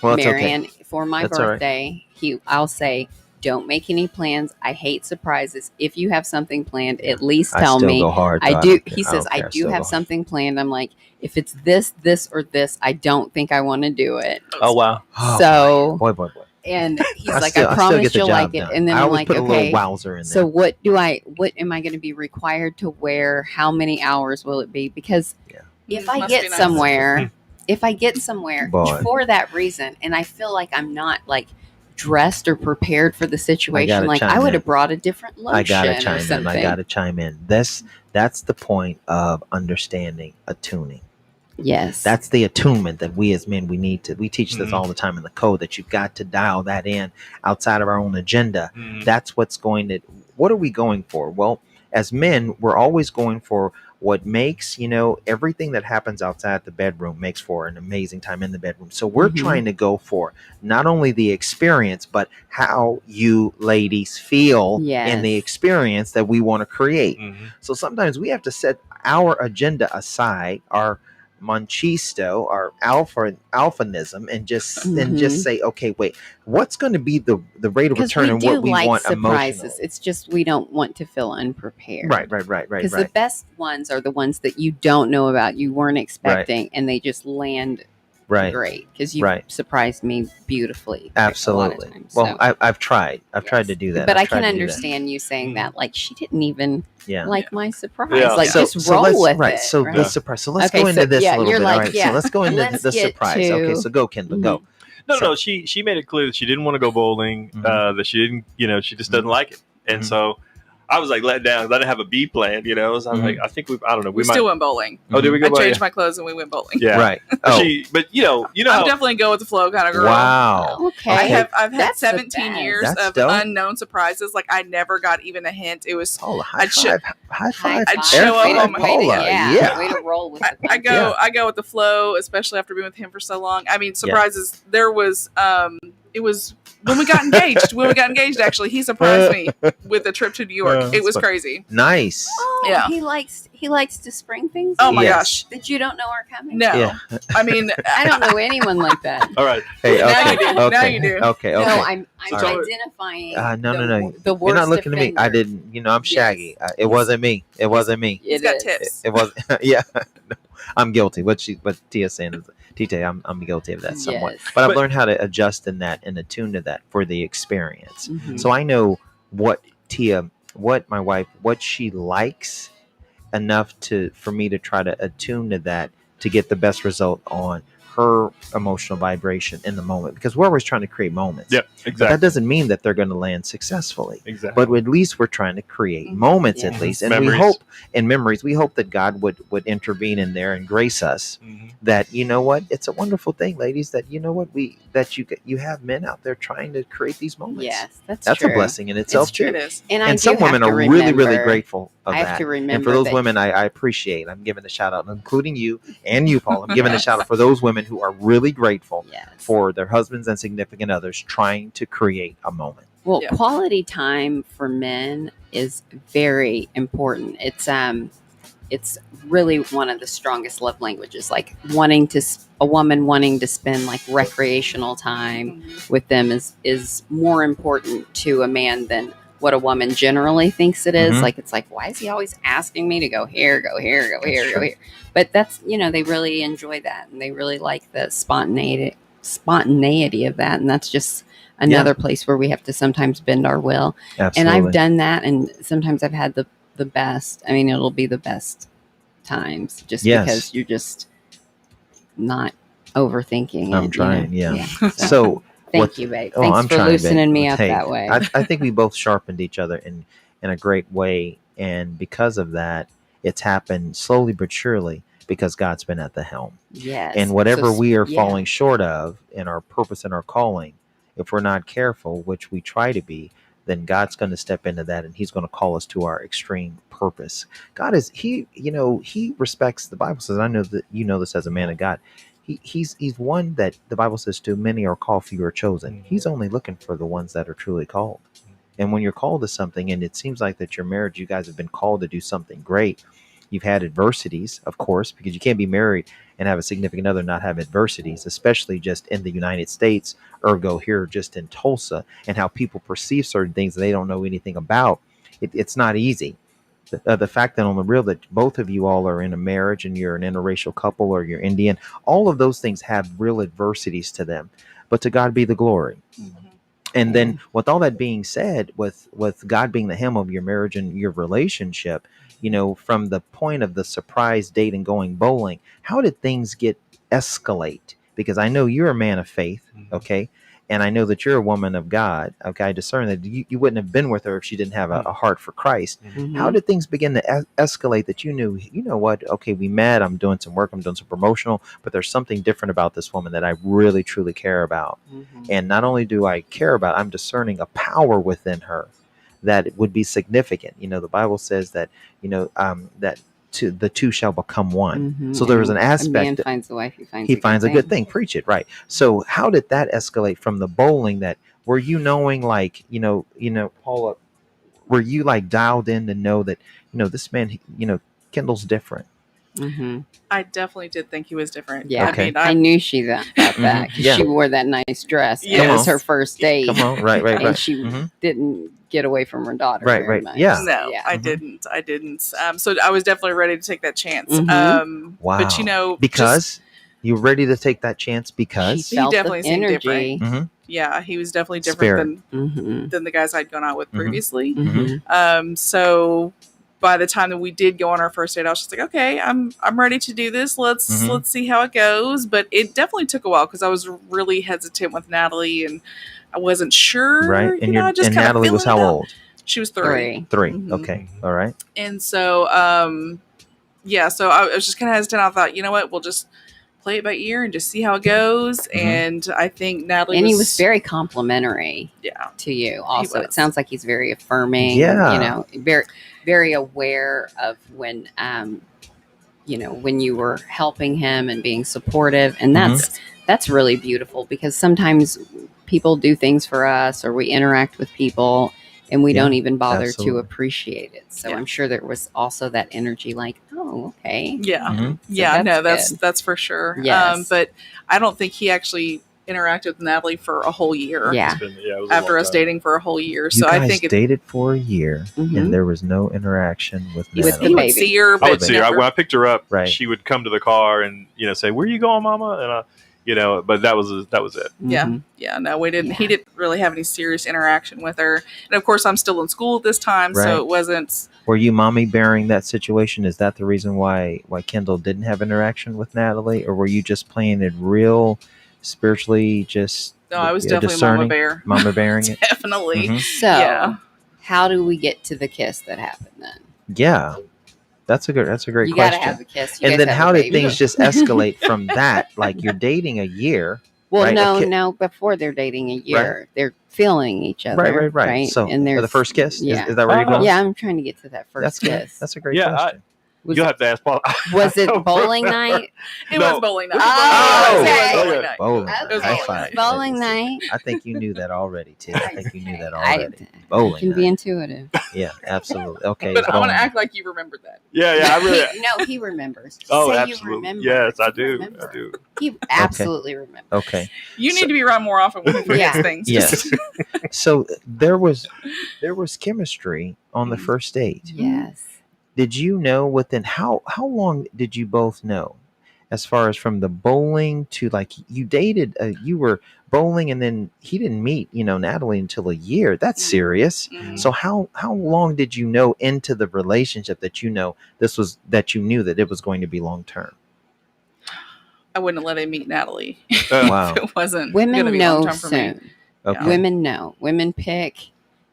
well, it's okay. Marianne, for my That's all right. birthday, I'll say, don't make any plans. I hate surprises. If you have something planned, at least I tell still me. go hard. I though. do. don't care. He says, don't I care. do Still have go- something planned. I'm like, if it's this, or this, I don't think I want to do it. oh wow. Oh, So, boy. and he's I like, still- I still promise get the you'll job like it. done. And then I I'm always like, put a okay. little wowzer in there. So what am I going to be required to wear? How many hours will it be? Because Yeah. if Mm, I must get be nice. somewhere Boy. for that reason, and I feel like I'm not like dressed or prepared for the situation, gotta like chime I would in. have brought a different lotion I gotta or chime in. something. I gotta chime in. That's the point of understanding attuning. Yes. That's the attunement that we as men we teach this Mhm. all the time in the code, that you've got to dial that in outside of our own agenda. Mhm. That's what are we going for? Well, as men, we're always going for what makes, everything that happens outside the bedroom makes for an amazing time in the bedroom. So we're Mhm. trying to go for not only the experience, but how you ladies feel in the Yes. experience that we want to create. Mhm. So sometimes we have to set our agenda aside, our manchisto, our alphanism, and just Mhm. say, okay, wait, what's going to be the rate of because return we and do what we like want surprises. emotionally? It's just we don't want to feel unprepared. Right. Because the best ones are the ones that you don't know about, you weren't expecting, and they just land Right. great. Because you Right. surprised me beautifully. Absolutely. A lot of times, Well, so, I've tried. I've tried to yes. do that. But I've I tried can to do that. understand you saying Mhm. that. Like she didn't even Yeah. like my surprise. Yeah. Like so, just so roll let's, with right. it. So right? the surprise. So let's Okay, go into so, this yeah, a little you're bit. like, All right. yeah, So let's go into let's the get surprise. Okay. to- So go, Kendall. Go. No, So- no. She made it clear that she didn't want to go bowling. Mhm. That she didn't. She just doesn't like it. And Mhm. so I was like let down. I didn't have a B plan, So I was like, I think I don't know. We still went bowling. Oh, did we go? I changed my clothes and we went bowling. Yeah, right. But I'm definitely go with the flow kind of girl. Wow. Okay. I've had 17 years That's of dope. unknown surprises. Like I never got even a hint. It was High five. I'd show up on my way to roll with the I go with the flow, especially after being with him for so long. I mean, surprises. There was it was when we got engaged. Actually, he surprised me with a trip to New York. It was crazy. Nice. Oh, yeah. He likes to spring things. Oh my gosh, that you don't know are coming. No, yeah. I mean, I don't know anyone like that. All right. Hey, now you do. Okay. Now you do. Okay. No, I'm identifying. No. The worst You're not looking offender. at me. I didn't. I'm shaggy. It wasn't me. It wasn't me. He's got tips. It was. Yeah. No, I'm guilty. What Tia's saying is, Tite, I'm guilty of that somewhat. Yes. But I've learned how to adjust in that and attune to that for the experience. Mhm. So I know what my wife, what she likes enough for me to try to attune to that to get the best result on her emotional vibration in the moment, because we're always trying to create moments. Yep, But exactly. that doesn't mean that they're going to land successfully. Exactly. But at least we're trying to create moments, at least, and Memories. we hope in memories. We hope that God would intervene in there and grace us. That it's a wonderful thing, ladies. That you have men out there trying to create these moments. Yes, that's a true. blessing in itself It's true. too. It is. And some women are really, really grateful of I have that. to remember And for those that- women, I appreciate. I'm giving a shout out, including you and you, Paul. I'm giving a shout out for those women who are really grateful Yes. for their husbands and significant others trying to create a moment. Well, Yeah. quality time for men is very important. It's really one of the strongest love languages. Like a woman wanting to spend like recreational time with them is more important to a man than what a woman generally thinks it is. Mhm. Like, it's like, why is he always asking me to go here, go here, go here, go true. here? But that's, they really enjoy that, and they really like the spontaneity of that. And that's just another place where we have to sometimes bend our will. Absolutely. And I've done that, and sometimes I've had the best. I mean, it'll be the best times just because you're just not overthinking. I'm trying, yeah. So, So thank you, babe. Oh, Thanks I'm for trying, loosening babe. me up Hey, that way. I think we both sharpened each other in a great way, and because of that, it's happened slowly but surely because God's been at the helm. Yes. And whatever So, we are yeah. falling short of in our purpose and our calling, if we're not careful, which we try to be, then God's going to step into that, and He's going to call us to our extreme purpose. God is He respects. The Bible says, I know that you know this as a man of God. He's one that the Bible says, too many are called, few are chosen. He's only looking for the ones that are truly called. And when you're called to something, and it seems like that your marriage, you guys have been called to do something great. You've had adversities, of course, because you can't be married and have a significant other not have adversities, especially just in the United States, ergo here just in Tulsa, and how people perceive certain things that they don't know anything about. It's not easy. The fact that on the real that both of you all are in a marriage and you're an interracial couple or you're Indian, all of those things have real adversities to them. But to God be the glory. And then with all that being said, with God being the helm of your marriage and your relationship, from the point of the surprise date and going bowling, how did things escalate? Because I know you're a man of faith, okay? And I know that you're a woman of God, okay? I discern that you wouldn't have been with her if she didn't have a heart for Christ. How did things begin to escalate that you knew, you know what, okay, we met, I'm doing some work, I'm doing some promotional, but there's something different about this woman that I really, truly care about. And not only do I care about, I'm discerning a power within her that would be significant. The Bible says that, that the two shall become one. So there was an aspect. A man finds a wife, he finds a good thing. Preach it, right? So how did that escalate from the bowling? That were you knowing, like, Paula, were you like dialed in to know that this man, Kendall's different? I definitely did think he was different. Yeah, Okay. I knew she thought that. 'Cause Yeah. she wore that nice dress. Yes. It was her first date. Come on, right. And she didn't get away from her daughter. Right, very right. much. Yeah. No, Yeah. I didn't. So I was definitely ready to take that chance. Mhm. Wow. But because you're ready to take that chance because She felt definitely the seemed energy. yeah, he was definitely Spirit. different than the guys I'd gone out with previously. Mhm. So by the time that we did go on our first date, I was just like, okay, I'm ready to do this. Let's see how it goes. But it definitely took a while because I was really hesitant with Natalie and I wasn't sure. Right. And I just and kinda Natalie was feeling how it out. old? She was 3. 3. Mhm. Okay. All right. And so, so I was just kind of hesitant. I thought, you know what, we'll just play it by ear and just see how it goes. Mhm. And I think Natalie And he was very complimentary yeah. to you also. was. It sounds like he's very affirming, Yeah. very, very aware of when, when you were helping him and being supportive. And that's really beautiful, because sometimes people do things for us, or we interact with people and we don't even bother to appreciate it. So I'm sure there was also that energy like, oh, okay. Yeah. Mhm. So Yeah, that's good. that's for sure. Yes. But I don't think he actually interacted with Natalie for a whole year. Yeah. It was a After long us time. dating for a whole year. You So guys I think dated for a year, Mhm. and there was no interaction with With Natalie. the he would baby. see her, I but would see her. never. When I picked her up, Right. she would come to the car and say, "Where you going, Mama?" And but that was it. Yeah. Mhm. Yeah, no, we didn't. Yeah. He didn't really have any serious interaction with her. And of course, I'm still in school at this time, Right. so it wasn't. Were you mommy bearing that situation? Is that the reason why Kendall didn't have interaction with Natalie, or were you just playing it real spiritually? Just No, I was definitely discerning? Mama Bear. Mama bearing it. Definitely. Mhm. So, Yeah. how do we get to the kiss that happened then? Yeah, that's a great You question. got to have the kiss. You And guys then have how a did baby. things just escalate from that? Like, you're dating a year. Well, right? no. Before they're dating a year, they're feeling each other. Right. So, and the first kiss, yeah. is that where you're going? Yeah, I'm trying to get to that first That's good. kiss. That's a great Yeah, question. You'll have to ask Paul. Was it bowling night? It No. was bowling night. Oh, okay. It was bowling night. Bowling. It was High bowling five. night. Bowling night. I think you knew that already, too. I think you knew that I already. Bowling can be night. intuitive. Yeah, absolutely. Okay. But it's I want bowling to night. act like you remembered that. Yeah, I really. No, he remembers. Oh, Say absolutely. You remember. Yes, I You do. remember. I do. He absolutely remembers. Okay. You need to be around more often when you forget Yeah. things. Yes. So there was chemistry on the first date. Yes. Did you know within how long did you both know, as far as from the bowling to, like, you dated, you were bowling, and then he didn't meet Natalie until a year? That's serious. Mhm. So how long did you know into the relationship that you knew that it was going to be long term? I wouldn't have let him meet Natalie. Wow. If it wasn't Women gonna be know long-term for me. soon. Okay. Women know. Women pick,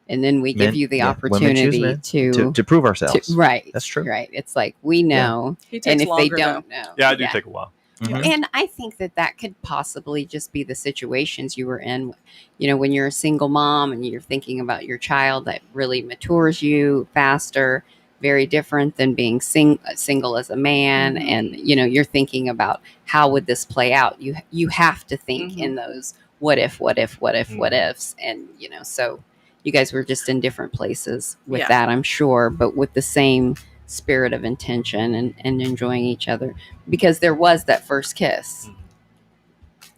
and then we give Men- you the yeah, women choose opportunity men to to prove ourselves. right. That's true. Right. It's like we know, He takes and if they longer, don't though. know, Yeah, I do take a while. Mhm. And I think that could possibly just be the situations you were in. When you're a single mom and you're thinking about your child, that really matures you faster. Very different than being single as a man, Mhm. and you're thinking about how would this play out. You have to think Mhm. in those what ifs, and so you guys were just in different places with Yeah. that, I'm sure, but with the same spirit of intention and enjoying each other, because there was that first kiss.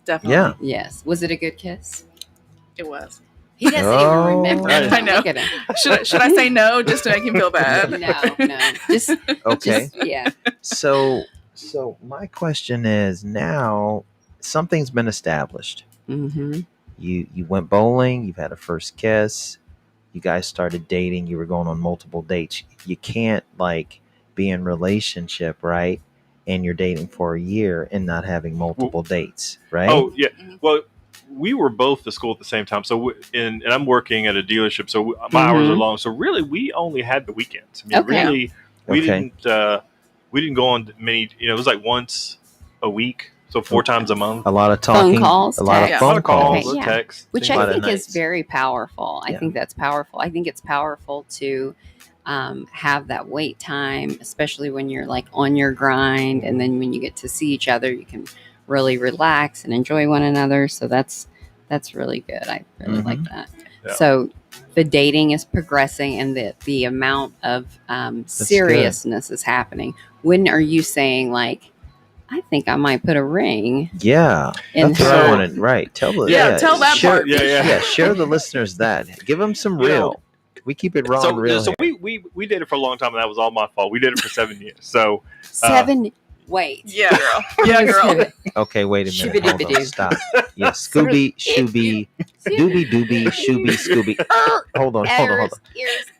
Definitely. Yeah. Yes. Was it a good kiss? It was. He doesn't Oh. even remember. I know. Look at him. Should I say no just to make him feel bad? No. Just, Okay. yeah. So my question is, now something's been established. Mm-hmm. You went bowling, you've had a first kiss, you guys started dating, you were going on multiple dates. You can't, like, be in relationship, right? And you're dating for a year and not having multiple dates, right? Oh yeah. Mhm. Well, we were both to school at the same time. So and I'm working at a dealership, so my hours are long. So really, we only had the weekends. I mean, Okay. really, we Okay. didn't go on many. It was like once a week, so 4 times a month. A lot of talking, calls, a lot of text. phone A lot of calls, calls. Okay, yeah. texts, Which things lot I of think nights. is very powerful. I Yeah. think that's powerful. I think it's powerful to have that wait time, especially when you're like on your grind, and then when you get to see each other, you can really relax and enjoy one another. So that's really good. I really like that. Yeah. So the dating is progressing, and the amount of seriousness is happening. When are you saying, like, I think I might put a ring Yeah, in that's what I her? wanted. Right. Tell Yeah, tell that share, part. Yeah. share the listeners that. Give them some You know, real. We keep it raw and real. So here. we dated for a long time, and that was all my fault. We did it for 7 years. So 7 wait. Yeah, girl. Yeah, girl. Okay, wait a minute. Hold on. Shibbidi-bidi. Stop. Yes, Scooby, Shooby, Doobie doobie shooby scooby. Hold on. Ears,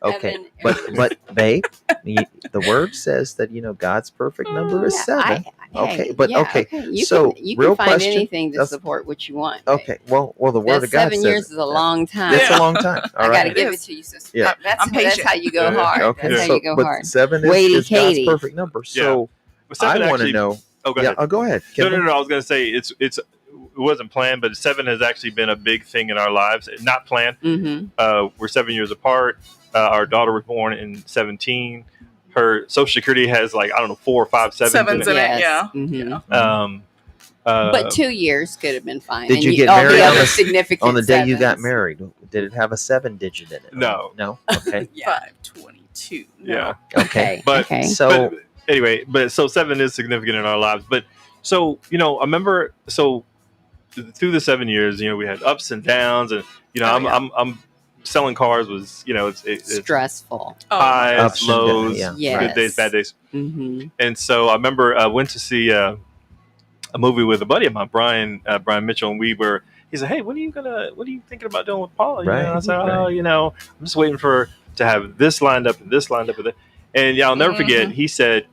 Okay, Evan, but babe, the word says that God's perfect number is Yeah, 7. Okay, but yeah, okay. You So can, you real can find question. anything to That's- support what you want. babe. Okay, well, the word That of God 7 says years is a long time. It's Yeah. a long time. All I got to right. give is. it to you, sister. Yeah. That's I'm patient. how you go Yeah. hard. Okay, That's how so you go but hard. 7 Waiting is God's Katie. perfect number. So But I seven want to actually. know. Oh, go Yeah, ahead. go ahead. No, Kendall. I was going to say it wasn't planned, but 7 has actually been a big thing in our lives. Not planned. Mm-hmm. We're 7 years apart. Our daughter was born in 17. Her Social Security has 4 or 5 sevens in it. it, yeah. Mm-hmm. Um, But 2 years could have been fine. Did And you get all married the on other the- significant On the day you got sevens. married, did it have a 7 digit in it? No. No. Okay. Yeah. 522. Yeah. Okay. But Okay. So but anyway, so 7 is significant in our lives. But so I remember through the 7 years, we had ups and downs, and I'm selling cars was it's Stressful. highs, Ups and downs, lows, yeah. Yes. good days, bad days. Mm-hmm. And so I remember I went to see a movie with a buddy of mine, Brian Mitchell, and he said, "Hey, what are you thinking about doing with Paula?" Right, I said, right. I'm just waiting for to have this lined up and this lined up, and I'll never forget. He said,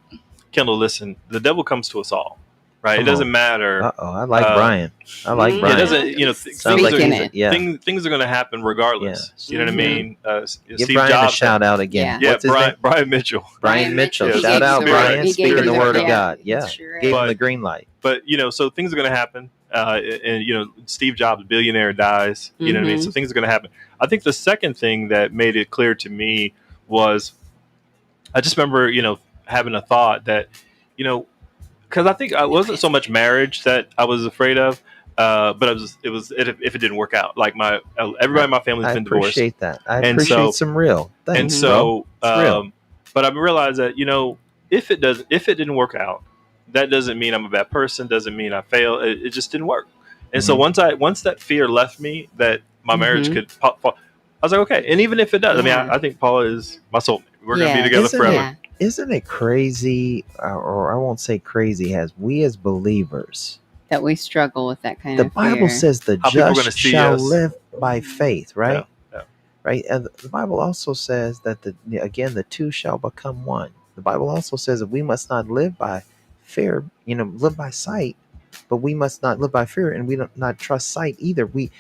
"Kendall, listen, the devil comes to us all, right? Come It doesn't on. matter. I like Brian. I like Mhm. Brian. It doesn't, Sounds like Speaking he's it. yeah. things are going to happen regardless. Yeah. You know what I mean? Give Steve Brian Jobs a shout out again. Yeah. What's his name? Brian Mitchell. Brian Mitchell. Mitchell. Shout He out gave the Brian. word. He Speaking gave the the word of word. God. Yeah, Yeah. sure Gave him is. the green light. But so things are going to happen, and Steve Jobs, billionaire, dies. You know what I mean? So things are going to happen. I think the second thing that made it clear to me was, I just remember having a thought that because I think I wasn't so much marriage that I was afraid of, but it was if it didn't work out. Like everybody in my family's I been divorced, appreciate that. I And appreciate so- some real. Thanks, and bro. so It's real. but I realized that if it didn't work out, that doesn't mean I'm a bad person. Doesn't mean I failed. It just didn't work. And so Mhm. once that fear left me, that my marriage could pop, I was like, okay. And even if it does, I mean, I think Paula is my soulmate. We're gonna be together Isn't forever. Yeah. Isn't it crazy, or I won't say crazy, as we as believers, That we struggle with that kind the of Bible fear. says the How people are gonna just see shall us. live by faith, right? Yeah. Right. And the Bible also says that the two shall become one. The Bible also says that we must not live by fear, live by sight, but we must not live by fear, and we don't not trust sight either. We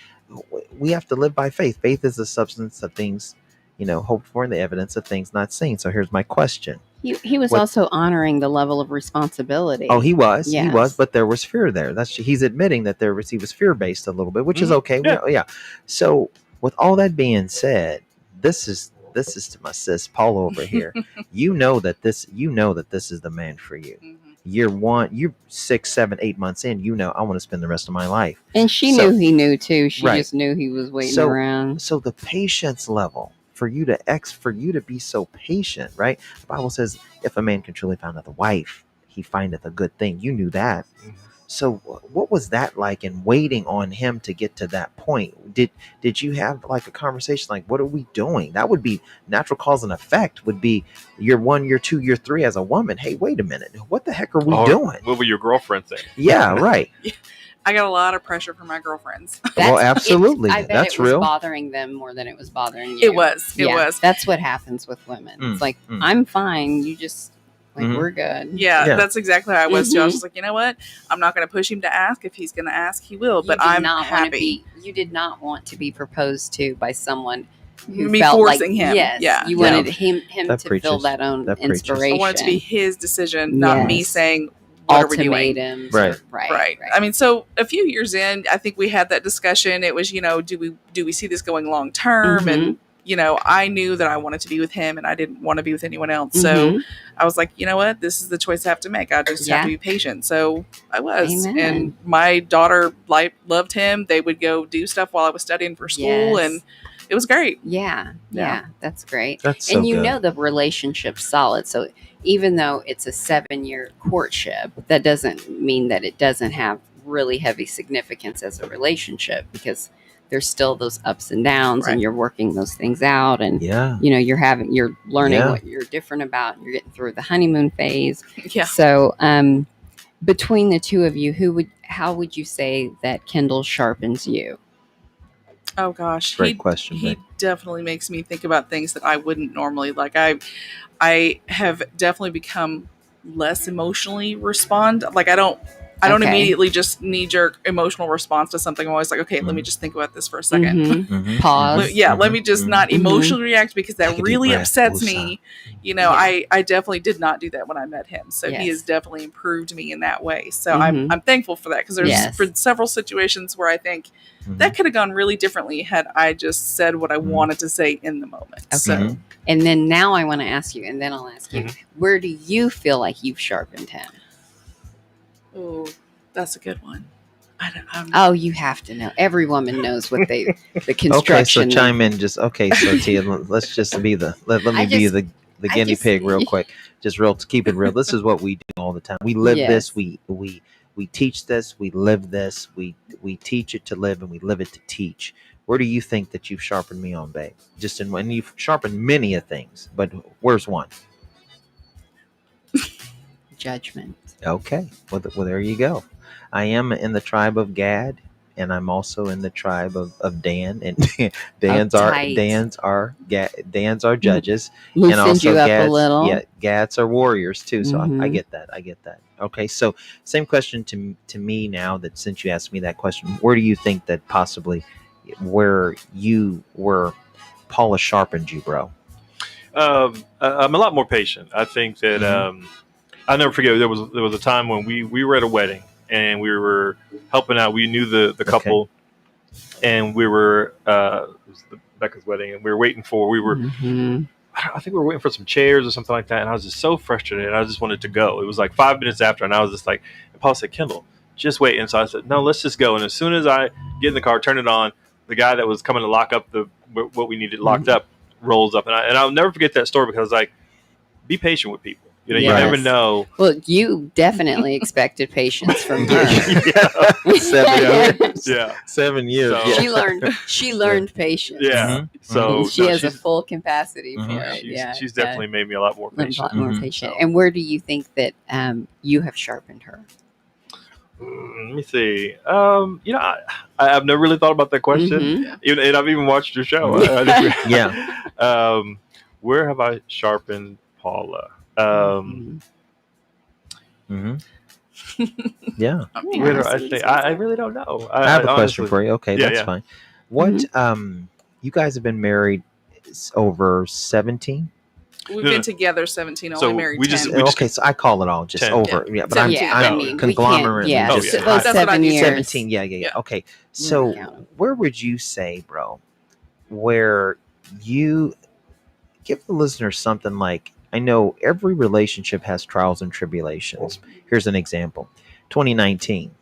have to live by faith. Faith is the substance of things, hoped for, and the evidence of things not seen. So here's my question. He was also honoring the level of responsibility. Oh, he was, Yes. but there was fear there. He's admitting that he was fear based a little bit, which is Mhm. okay. Yeah. So with all that being said, this is to my sis Paula over here. you know that this is the man for you. Year 1, you're 6, 7, 8 months in. I want to spend the rest of my life. And she So- knew he knew too. She Right. just knew he was waiting So- around. So the patience level for you to be so patient, right? The Bible says, if a man can truly find a wife, he findeth a good thing. You knew that. Mhm. So what was that like in waiting on him to get to that point? Did you have like a conversation like, what are we doing? That would be natural cause and effect, would be year 1, year 2, year 3 as a woman. Hey, wait a minute. What the heck are we Or doing? What were your girlfriend saying? Yeah, right. I got a lot of pressure from my girlfriends. Well, absolutely. I bet That's it was real. bothering them more than it was bothering you. It was. That's what happens with women. Mm, It's like, mm. I'm fine. You just Mhm. we're good. Yeah, Yeah. that's exactly how I was too. I was Mhm. just like, you know what? I'm not going to push him to ask. If he's going to ask, he will. You But did I'm not wanna happy. you did not want to be proposed to by someone who Me felt forcing like, him. Yes, Yeah. you Yeah. wanted him That to preaches. feel that own That preaches. inspiration. I want it to be his decision, not me Yes. saying, what are we doing? ultimatums. Right. Right. I mean, so a few years in, I think we had that discussion. It was, do we see this going long term? Mhm. And I knew that I wanted to be with him, and I didn't want to be with anyone else. So Mhm. I was like, you know what? This is the choice I have to make. I just have Yeah. to be patient. So I was, Amen. and my daughter loved him. They would go do stuff while I was studying for school, Yes. and it was great. Yeah, that's great. That's so And you good. know the relationship's solid. So even though it's a 7-year courtship, that doesn't mean that it doesn't have really heavy significance as a relationship, because there's still those ups and downs, Right. and you're working those things out, and Yeah. you're learning Yeah. what you're different about, and you're getting through the honeymoon phase. Yeah. So between the two of you, how would you say that Kendall sharpens you? Oh gosh, Great question, he Vic. definitely makes me think about things that I wouldn't normally like. I have definitely become less emotionally respond. Like I don't Okay. immediately just knee jerk emotional response to something. I'm always like, okay, let me just think about this for a 2nd. Mm-hmm. Pause. Let me just not emotionally react because that Take a deep really breath, upsets woosah. me. You know, Yeah. I definitely did not do that when I met him. So he Yes. has definitely improved me in that way. So Mhm. I'm thankful for that, because there's Yes. been several situations where I think that could have gone really differently had I just said what I wanted to say in the moment. Okay. So And then now I want to ask you, and then I'll ask you, where do you feel like you've sharpened him? oh, that's a good one. Oh, you have to know. Every woman knows what the Okay, construction. so chime in. Just okay. So Tia, let's just be the let me be the guinea pig real quick. Just real to keep it real. This is what we do all the time. We live this. We teach this. We live this. We teach it to live, and we live it to teach. Where do you think that you've sharpened me on, babe? Just in when you've sharpened many of things, but where's one? Judgment. Okay. Well, there you go. I am in the tribe of Gad, and I'm also in the tribe of Dan. And Dan's are judges, Loosened and also you up a little. Gads are warriors too. So I Mhm. get that. I get that. Okay. So same question to me now. That since you asked me that question, where do you think that possibly where you were Paula sharpened you, bro? I'm a lot more patient. I think that I'll never forget. There was a time when we were at a wedding and we were helping out. We knew the couple, and we were it was Becca's wedding, and we were waiting for. I think we were waiting for some chairs or something like that, and I was just so frustrated. And I just wanted to go. It was like 5 minutes after, and I was just like, and Paul said, "Kendall, just wait." And so I said, "No, let's just go." And as soon as I get in the car, turn it on, the guy that was coming to lock up what we needed locked up rolls up, and I'll never forget that story, because like, be patient with people. You know, you never know. Well, you definitely expected patience from her. 7 years. Yeah. 7 years. So- She learned patience. Yeah. So she no, has a she's- full capacity for it. She's definitely made me a lot more a patient. lot more patient. So- And where do you think that you have sharpened her? Let me see. You know, I've never really thought about that question. Mhm. And I've even watched your show. Yeah. Where have I sharpened Paula? Yeah. Where do I say? I really don't know. I have a question honestly- for you. Okay, Yeah, that's yeah. fine. What you guys have been married over 17? we've been together 17, So only married we 10. just- Okay, so I call it all just 10. over. Yeah, but 17. I'm we conglomerate. can't- Oh, those yeah. That's what I 7 need. years. 17. Yeah. Okay. So count 'em. where would you say, bro, where you give the listener something like, I know every relationship has trials and tribulations. Here's an example. 2019.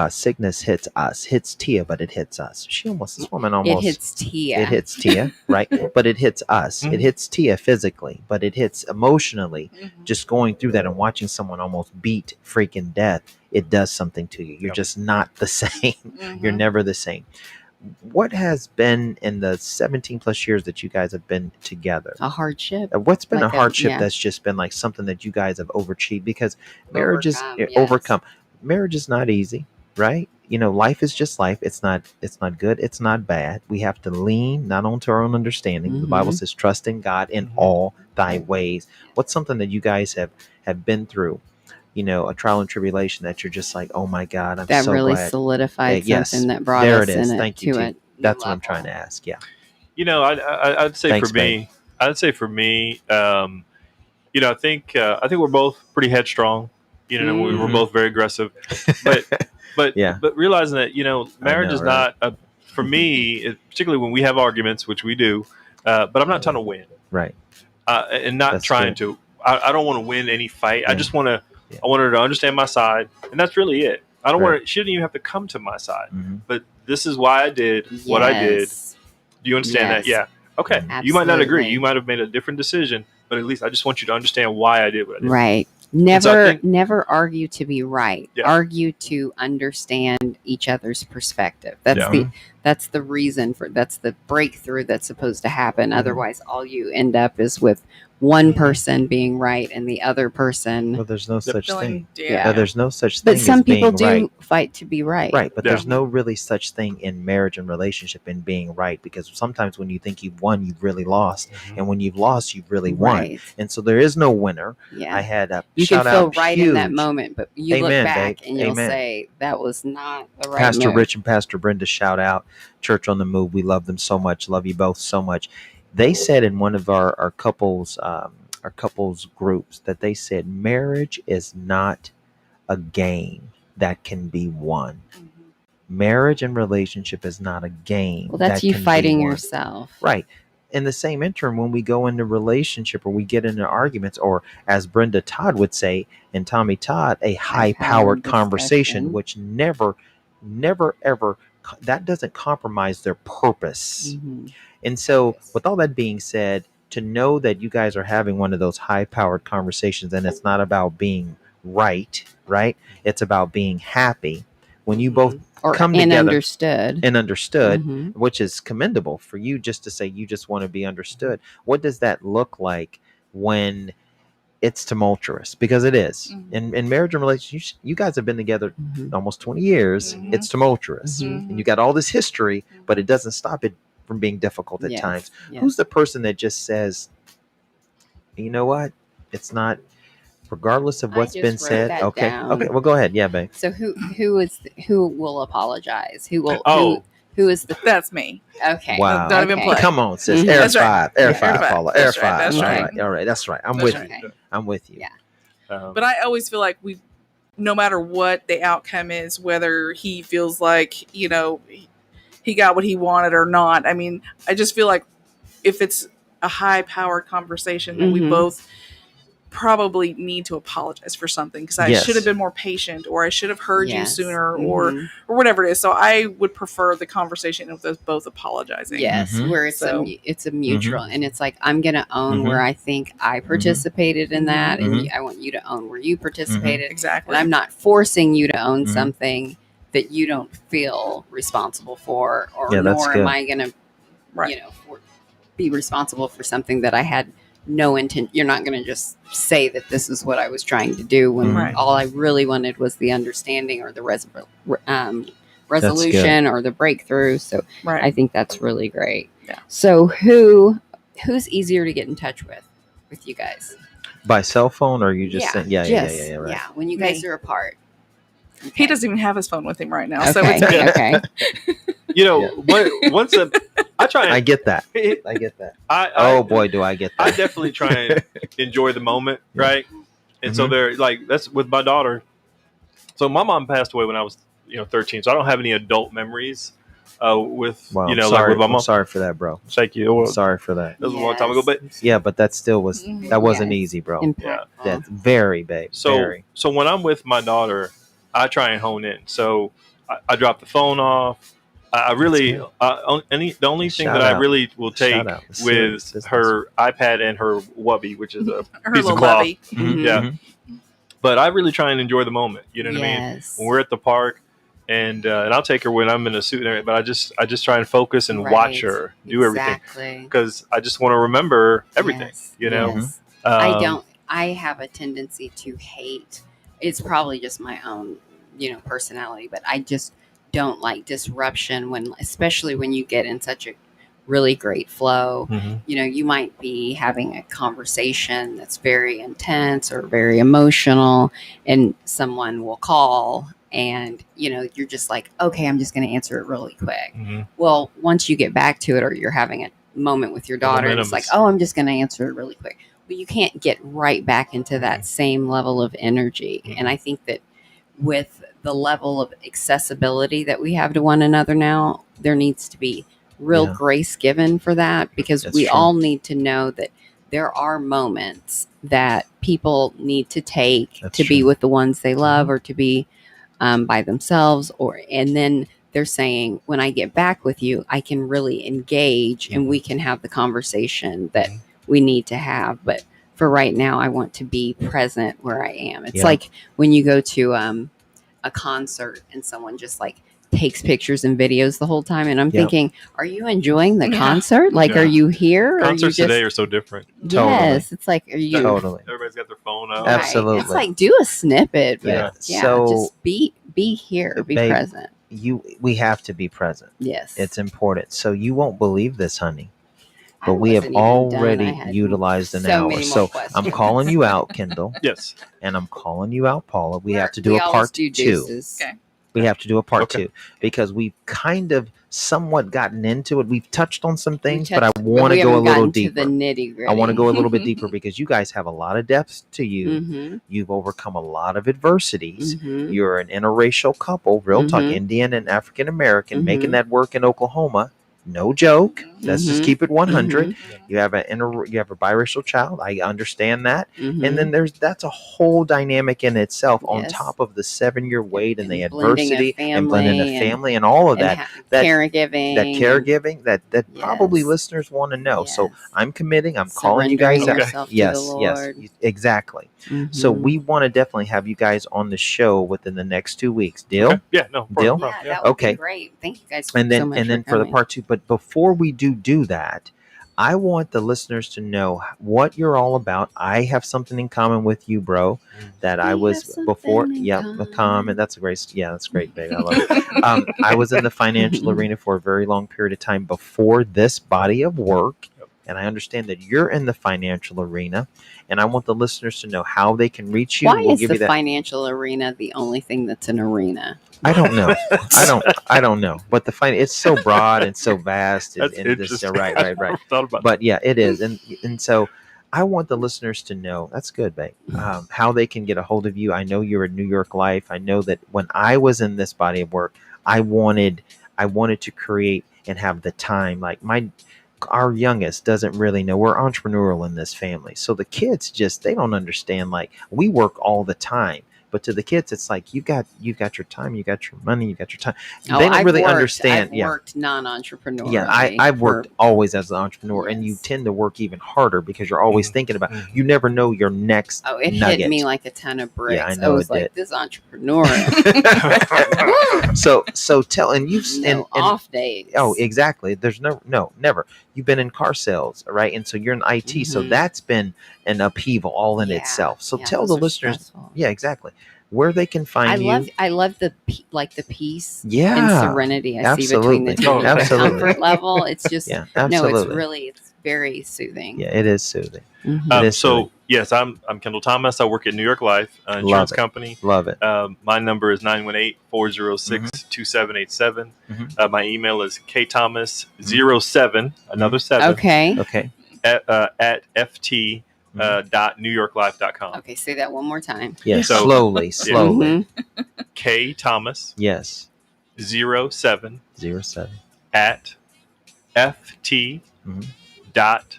Sickness hits Tia, but it hits us. This woman almost It hits Tia. It hits Tia, right? But it hits us. Mhm. It hits Tia physically, but it hits emotionally. Mhm. Just going through that and watching someone almost beat freaking death, it does something to you. You're Yep. just not the same. Mhm. You're never the same. What has been in the 17 plus years that you guys have been together? A hardship. What's been Like a hardship yeah. that's just been like something that you guys have overachieved? Because marriage Overcome, is yes. overcome. Marriage is not easy, right? You know, life is just life. It's not good. It's not bad. We have to lean not onto our own understanding. The Bible says, trust in God in all thy ways. What's something that you guys have been through? You know, a trial and tribulation that you're just like, oh my God, I'm That so really glad. solidified Yes, something that brought there us it is. in Thank you, to T. it. That's what I'm trying to ask. Yeah. You know, I'd say Thanks, for me, I think we're both pretty headstrong. You know, we were both very aggressive, but Yeah. but realizing that, you know, marriage know, is right? not for me, particularly when we have arguments, which we do. But I'm not trying to win, Right. and not That's trying good. to. I don't want to win any fight. I Yeah. just want to. Yeah. I want her to understand my side, and that's really it. I don't Right. want her. She didn't even have to come to my side. Mhm. But this is why I did what I did. Yes. Do you understand that? Yes. Yeah. Okay. Mhm. You might not agree. Absolutely. You might have made a different decision, but at least I just want you to understand why I did what I did. Right. And so I think- Never argue to be right. Yeah. Argue to understand each other's perspective. That's Yeah. That's the reason that's the breakthrough that's supposed to happen. Mhm. Otherwise, all you end up is with one person being right and the other person. Well, there's no such thing. Yeah. There's no such But thing some as being people do right. fight to be right. Right, but Yeah. there's no really such thing in marriage and relationship in being right, because sometimes when you think you've won, you've really lost, and when you've lost, you've really won, Right. and so there is no winner. Yeah. I had a You can shout feel out right huge in that moment, but you look Amen, back babe. and you'll Amen. say that was not the right Pastor move. Rich and Pastor Brenda, shout out Church on the Move. We love them so much. Love you both so much. They said in one of our couples groups that they said marriage is not a game that can be won. Marriage and relationship is not a game. Well, that's that you can be fighting won. yourself. Right. In the same interim, when we go into relationship or we get into arguments, or as Brenda Todd would say, and Tommy Todd, a high-powered conversation, discussion. which never, ever, that doesn't compromise their purpose. Mm-hmm. And so, Yes. with all that being said, to know that you guys are having one of those high-powered conversations, and it's not about being right? It's about being happy. When you both come together and understood, Mm-hmm. which is commendable for you, just to say you just want to be understood. What does that look like when it's tumultuous? Because it is. In marriage and relationships, you guys have been together Mm-hmm. almost 20 years. Mhm. It's tumultuous, Mhm. and you got all this history, but it doesn't stop it from being difficult at Yes. times. Yes. Who's the person that just says, you know what, it's not, regardless of I what's just been wrote said? that Okay. down. Okay. Well, go ahead. Yeah, babe. So who will apologize? Who will? Oh. Who is the? That's me. Okay. Wow. Don't even play. Come on, sis. Mhm. Air That's right. five. Air Yeah, five, air five. Paula. Air That's right, five. that's All right. right. All right. That's right. I'm That's with right. you. I'm with you. Yeah. But I always feel like no matter what the outcome is, whether he feels like, he got what he wanted or not. I mean, I just feel like if it's a high powered conversation, then we Mhm. both probably need to apologize for something, because I Yes. should have been more patient, or I should have heard you Yes. sooner, Mhm. or whatever it is. So I would prefer the conversation of us both apologizing. Yes, Mhm. where it's So- it's a mutual, and it's like I'm gonna own Mhm. where I think I participated in that, and Mhm. I want you to own where you participated, Exactly. and I'm not forcing you to own Mhm. something that you don't feel responsible for, or Yeah, that's nor good. am I gonna, Right. be responsible for something that I had no intent. You're not gonna just say that this is what I was trying to do when Right. all I really wanted was the understanding or the resolution or the breakthrough. So Right. I think that's really great. Yeah. So who's easier to get in touch with you guys? By cell phone, or you just saying, yeah, right. Yeah, when you guys Me. are apart. He doesn't even have his phone with him right now, so Okay. it's me. Okay. You know, once I try and I get that. I get that. I Boy, do I get I that. definitely try and enjoy the moment, right? And so they're like, that's with my daughter. So my mom passed away when I was 13, so I don't have any adult memories with Wow, like sorry. with my I'm mom. sorry for that, bro. Thank you. Well, Sorry for that. that was a long time ago, but Yeah, but that still was, Mhm. that wasn't Yes. easy, bro. Impactful. That's very, babe. so Very. so when I'm with my daughter, I try and hone in. So I drop the phone off. I really good. the only thing Shout that I out. really will take Shout out. with Serious her iPad and her Wubby, which is a Her piece little of cloth. lovey. Mhm, Yeah. mhm. But I really try and enjoy the moment. You know what I mean? Yes. When we're at the park, and I'll take her when I'm in a suit and everything, but I just try and focus and Right. watch her do everything, Exactly. because I just want to remember everything. Yes. You know, Yes. Um, I have a tendency to hate. It's probably just my own, personality, but I just don't like disruption especially when you get in such a really great flow. mhm. You might be having a conversation that's very intense or very emotional, and someone will call, and you're just like, okay, I'm just going to answer it really quick. Mhm. Well, once you get back to it, or you're having a moment with your daughter, and it's like, momentum is- oh, I'm just going to answer it really quick. But you can't get right back into that same level of energy. Mhm. And I think that with the level of accessibility that we have to one another now, there needs to be real Yeah. grace given for that, because That's we true. all need to know that there are moments that people need to take That's to be true. with the ones they love, or to be by themselves, and then they're saying, when I get back with you, I can really engage and we can have the conversation that we need to have. But for right now, I want to be present where I am. It's Yeah. like when you go to a concert and someone just like takes pictures and videos the whole time, and I'm Yep. thinking, are you enjoying the Yeah. concert? Like, Yeah. are you here? Or are you Concerts just, today are so different. Totally. yes, it's like, are you Totally. Everybody's got their phone out. right? Absolutely. It's like, do a snippet, but Yeah. yeah, So- just be here, be Babe, present. We have to be present. Yes, It's important. So you won't believe this, honey, I but we have wasn't even done. already I had utilized an so hour. many more So I'm questions. calling you out, Kendall, Yes. and I'm calling you out, Paula. We have to do We a always part do 2. deuces. Okay. We have to do a part Okay. 2 because we've kind of somewhat gotten into it. We've touched on some We things, touched- but I want to we go a haven't little gotten to deeper. the nitty gritty. I want to go a little bit deeper because you guys have a lot of depth to you. Mm-hmm, You've overcome a lot of adversities. mm-hmm. You're an interracial couple, real talk, Mhm. Indian and African American, Mhm. making that work in Oklahoma. No joke. Let's just Mhm. keep it 100. Mhm. You have you have a biracial child. I understand that. Mm-hmm. And then that's a whole dynamic in itself on Yes. top of the 7-year wait and the And blending a adversity and blending a family family and all of that. that- caregiving. That caregiving that probably Yes. listeners want to know. So Yes. I'm committing. I'm calling you guys Surrendering out. yourself to Yes, the yes, Lord. exactly. So Mhm. we want to definitely have you guys on the show within the next 2 weeks. Deal? Okay. Yeah. No. Deal? problem. Yeah, that would Okay. be great. Thank you guys And then so much and then for for the coming. part 2. But before we do that, I want the listeners to know what you're all about. I have something in common with you, bro. That I We was have before. something in Yeah, a common. comment. That's great. Yeah, that's great, baby. I love it. I was in the financial arena for a very long period of time before this body of work. And I understand that you're in the financial arena, and I want the listeners to know how they can reach you. Why We'll is give the you that. financial arena the only thing that's an arena? I don't know. I don't know. But it's so broad and so vast. That's and this, interesting. right. I never thought about But yeah, it is. And so I want the listeners to know, that's good, babe, how they can get a hold of you. I know you're at New York Life. I know that when I was in this body of work, I wanted to create and have the time. Like our youngest doesn't really know. We're entrepreneurial in this family. So the kids they don't understand. Like, we work all the time. But to the kids, it's like you've got your time, you got your money, you got your time. They don't I've really worked, understand. I've worked non-entrepreneurially. Yeah, I've worked always as an entrepreneur, and you Yes. tend to work even harder because you're always thinking about. Mhm. You never know your next Oh, it nugget. hit me like a ton of bricks. Yeah, I know was it like, did. this entrepreneur. so tell and you've no and off days. oh, exactly. There's never. You've been in car sales, right? And so you're in IT, so Mhm. that's been an upheaval all in Yeah, itself. So yeah, tell those the are listeners, stressful. yeah, exactly, where they can find you. I love the peace Yeah, and serenity I see between the absolutely. two. Oh, The absolutely. comfort level, it's just Yeah, no, absolutely. it's very soothing. Yeah, it is soothing. Mhm. It is soothing. Yes, I'm Kendall Thomas. I work at New York Life, an insurance it. company. Love it. My number is 918-406-2787. Mhm. My email is ktomas07, another 7, Okay. Okay. at ft.newyorklife.com. Okay, say that one more time. Yes. So- slowly. Mhm. K Thomas Yes. 07 07. at ft Mhm. dot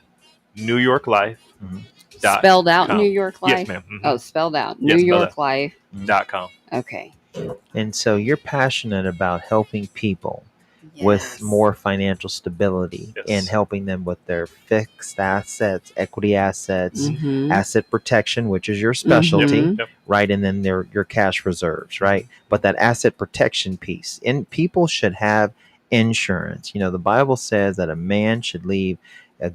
New York Life Mhm. dot Spelled out com. New York Life. Yes, ma'am. Mhm. Oh, spelled out Yes, New spelled York out. Life. .com. Okay. And so you're passionate about helping people with Yes. more financial stability Yes. and helping them with their fixed assets, equity assets, Mhm. asset protection, which is your specialty, Mhm. Yep. right? And then your cash reserves, right? But that asset protection piece, and people should have insurance. You know, the Bible says that a man should leave a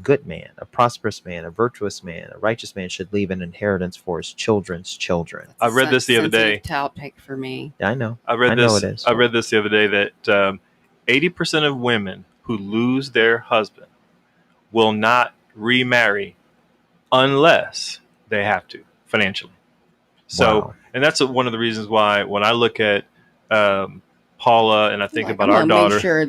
good man, a prosperous man, a virtuous man, a righteous man should leave an inheritance for his children's children. I read this the other day. Topic for me. I know. I read know this. it is. I read this the other day that 80% of women who lose their husband will not remarry unless they have to financially. So, Wow. and that's one of the reasons why when I look at Paula and I think Like, about I'm our gonna daughter, make sure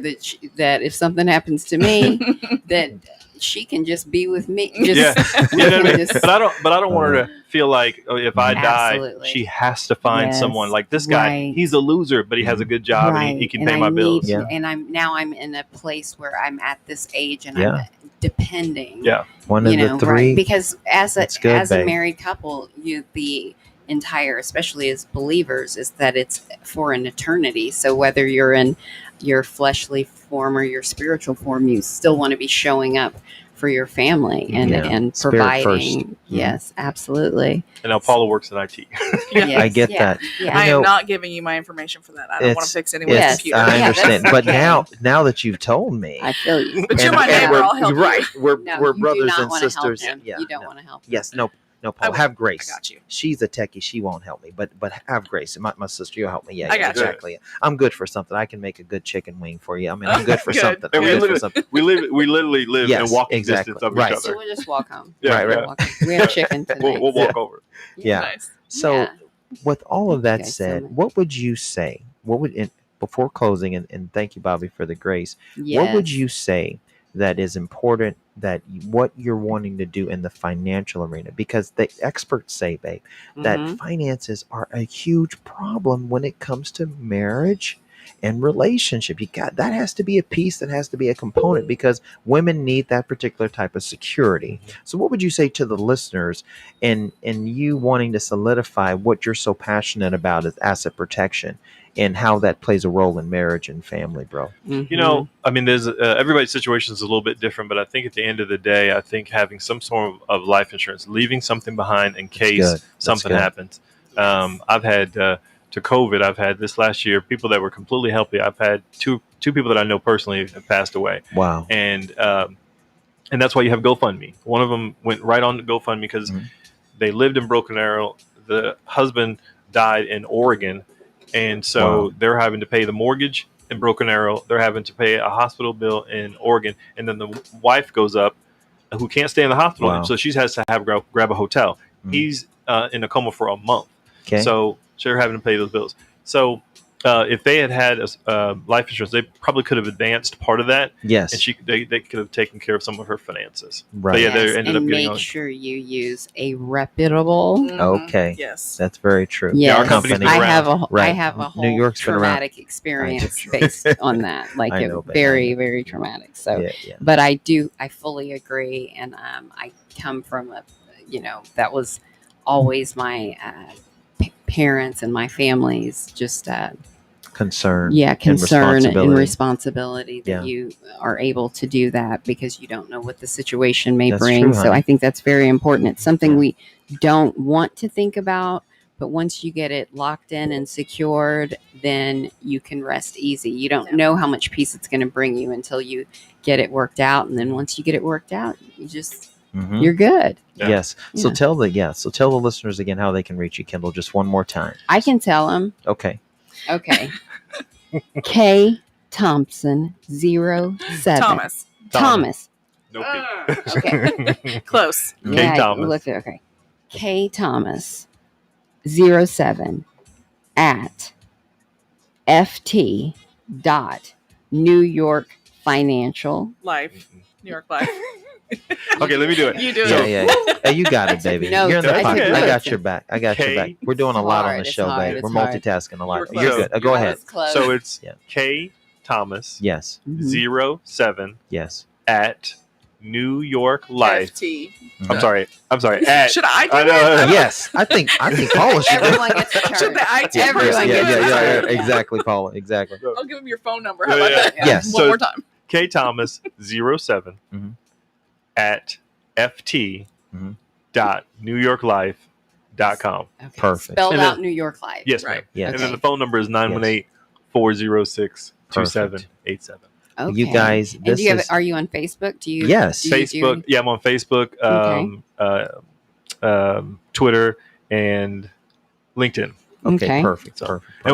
that if something happens to me, that she can just be with me. Just, yeah, you know what I mean? just- But I don't want her to feel like, oh, if I die, Absolutely. she has to find Yes, someone like this guy. right. He's a loser, but he has a good job right. and he can And pay I my need- bills. Yeah. And I'm in a place where I'm at this age and Yeah. I'm depending. Yeah. One of You know, the three. right? Because as That's good, a babe. married couple, entire, especially as believers, is that it's for an eternity. So whether you're in your fleshly form or your spiritual form, you still want to be showing up for your family and Spirit providing. first. Yes, absolutely. And now Paula works in IT. Yes, I get that. Yeah. I know, am not giving you my information for that. I don't want to fix anyone's Yes. computer. I Yeah, understand. that's But okay. now that you've told me, I feel you. But you're my neighbor. I'll help you. right. We're No, we're you brothers do not and want to sisters. help him. Yeah, You don't no. want to help him. Yes, no, I Paul. will. Have grace. I got you. She's a techie. She won't help me, but have grace. My sister, you'll help me. Yeah, I got you. exactly. I'm good for something. I can make a good chicken wing for you. I mean, I'm good for Good. something. And I'm we good for something. literally live Yes, in walking exactly. distance of Right. each So other. we'll just walk home. Yeah, Right, yeah. Walk home. We have chicken tonight. We'll walk over. Yeah. Nice. So, Yeah. with all of Thank you that guys so said, much. what would you say? Before closing, and thank you, Bobby, for the grace. Yes. What would you say that is important what you're wanting to do in the financial arena? Because the experts say, babe, that Mhm. finances are a huge problem when it comes to marriage and relationship. That has to be a piece, that has to be a component, because women need that particular type of security. So what would you say to the listeners in you wanting to solidify what you're so passionate about as asset protection, and how that plays a role in marriage and family, bro? You know, I mean, there's everybody's situation is a little bit different, but I think at the end of the day, I think having some sort of life insurance, leaving something behind in case something good. happens. I've had to COVID. I've had this last year people that were completely healthy. I've had two people that I know personally have passed away, Wow. and that's why you have GoFundMe. One of them went right on to GoFundMe because Mhm. they lived in Broken Arrow. The husband died in Oregon, and so Wow. they're having to pay the mortgage in Broken Arrow. They're having to pay a hospital bill in Oregon, and then the wife goes up, who can't stay in the hospital, Wow. so she has to grab a hotel. Mhm. He's in a coma for a month, Okay. so they're having to pay those bills. So if they had life insurance, they probably could have advanced part of that, Yes. and they could have taken care of some of her finances. Right. But yeah, they Yes, ended and up getting make on. sure you use a reputable. Mhm. Okay. Yes. That's very true. Yes, our company's been I around. have a Right. I have a whole New York's been around. traumatic experience based on that. Like I it know, babe. very very traumatic. So, Yeah. but I fully agree, and I come from that was always my parents and my family's just Concern. concern and responsibility. responsibility that Yeah. you are able to do that, because you don't know what the situation may That's bring. true, So honey. I think that's very important. It's something Yeah. we don't want to think about, but once you get it locked in and secured, then you can rest easy. You don't know how much peace it's going to bring you until you get it worked out, and then once you get it worked out, Mhm. you're good. Yeah. Yes. So Yeah. tell the listeners again how they can reach you, Kendall, just one more time. I can tell them. Okay. Okay. K Thompson 07. Thomas. No Okay. Close. K. Yeah, Thomas. look there. Okay. K Thomas 07 at ft dot New York Financial. Life. New York Life. Okay, let me do it. You do Yeah, it. yeah. Hey, you got it, baby. notes. You're in the I pocket. took I got notes. your back. I got your K. back. We're doing a lot on the It's show, hard, babe. it's We're hard. multitasking a lot. You're You're close. good. Go You're ahead. Close. So it's Yeah. K Thomas Yes. Mhm. 07 Yes. at New York Life. FT. I'm sorry. At, Should I do I know. that? Yes. I think Paula should. Everyone gets a turn. Should the IT Yeah, Everyone yeah, gets yeah, a yeah, turn. exactly, Paula. Exactly. I'll give him your phone number. How Yeah, about yeah. that? Yes. One So- more time. K Thomas 07 Mhm. at ft Mhm. dot newyorklife.com. Okay. Perfect. Spelled And then- out New York Life. Yes, Right. ma'am. Yes. And then Okay. the phone number is 918-406-2787. Okay. You guys, And this do you have? is Are you on Facebook? Do you? Yes. do you do- Facebook. Yeah, I'm on Facebook, Twitter, and LinkedIn. okay. Okay. Perfect. So- Perfect. And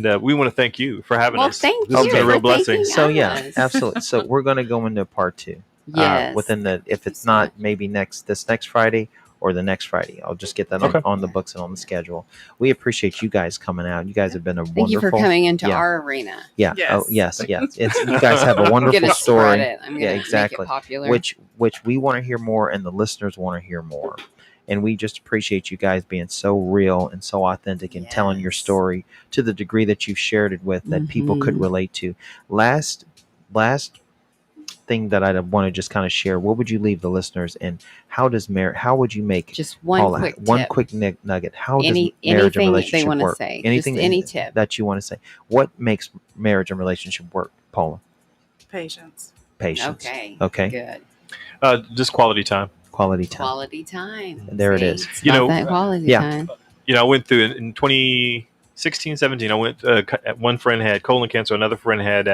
All we want to thank you for having Well, us. thank This has you been a real for blessing. thanking So yeah, us. absolutely. So we're going to go into part 2. Yes. Within the, if Thank you it's so not much. maybe this next Friday or the next Friday, I'll just get that Okay. on the books and on the schedule. We appreciate you guys coming out. You guys have been a Thank you for wonderful. coming into yeah. our arena. Yeah. Yes. Oh yes. Yes. It's, you guys have a wonderful I'm gonna story. spread it. I'm gonna Yeah, make exactly. it popular. Which we want to hear more, and the listeners want to hear more. And we just appreciate you guys being so real and so authentic and telling your Yes. story to the degree that you've shared it with, that people could Mhm. relate to. Last thing that I want to just kind of share, what would you leave the listeners, and how does how would you make Just one Paula, quick one tip. quick nugget? How does marriage and Anything they relationship want to work? say. Anything Just any tip. that you want to say. What makes marriage and relationship work, Paula? Patience. Patience. Okay. Okay. Good. Just quality time. Quality time. Quality time. There it See? is. It's You about know, that quality yeah. time. I went through in 2016, 17. I went. One friend had colon cancer. Another friend had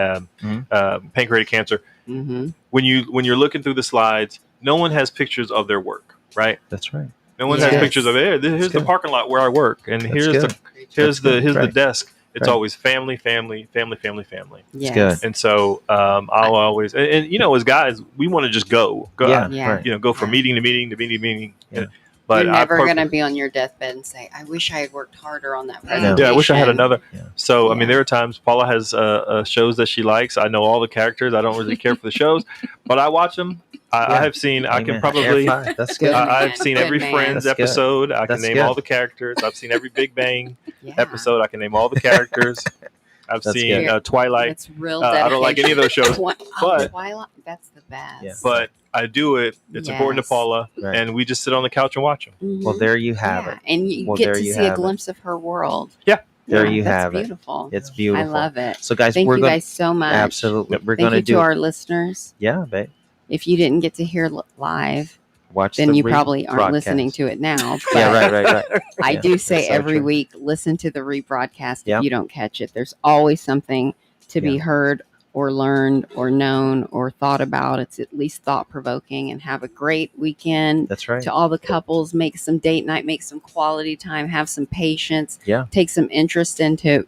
pancreatic cancer. Mm-hmm. When you're looking through the slides, no one has pictures of their work, right? That's right. No one Yes. has pictures of it. Here's the good. parking lot where I work, and That's here's good. here's the Right. desk. It's Right. always family, family, family, family, family. Yes. good. And so I'll always and as guys, we want to just go. Yeah. Yeah. Right. Go from Yeah. meeting to meeting to meeting to meeting. Yeah. But You're never going to be on your deathbed and say, I wish I had worked harder on that presentation. Yeah, I wish I had another. Yeah. So, I mean, Yeah. there are times Paula has shows that she likes. I know all the characters. I don't really care for the shows, but I watch them. I have seen, I can Amen. probably, Air five. That's Good good. man. I've seen Good every man. Friends That's good. episode. I can That's name good. all the characters. I've seen every Big Bang Yeah. episode. I can name all the characters. I've That's seen good. Twilight. That's real I don't like any of those shows, but Twilight, that's the best. Yeah. but I do it. It's important to Yes. Paula, Right. and we just sit on the couch and watch them. Mhm. Well, there you have Yeah. it. And you Well, get there to you see a have it. glimpse of her world. Yeah. There you that's have it. beautiful. It's beautiful. I love it. So, guys, Thank we're you going guys so much. absolutely. We're Thank going you to do. to our listeners. Yeah, babe. If you didn't get to hear live, Watch. then the you probably aren't rebroadcast. listening to it now. But Yeah. Right. I Yeah, do say that's so every true. week, listen to the rebroadcast Yep. if you don't catch it. There's always something to be Yeah. heard or learned or known or thought about. It's at least thought provoking. And have a great weekend. That's right. To all the couples, make some date night, make some quality time, have some patience, Yeah. take some interest into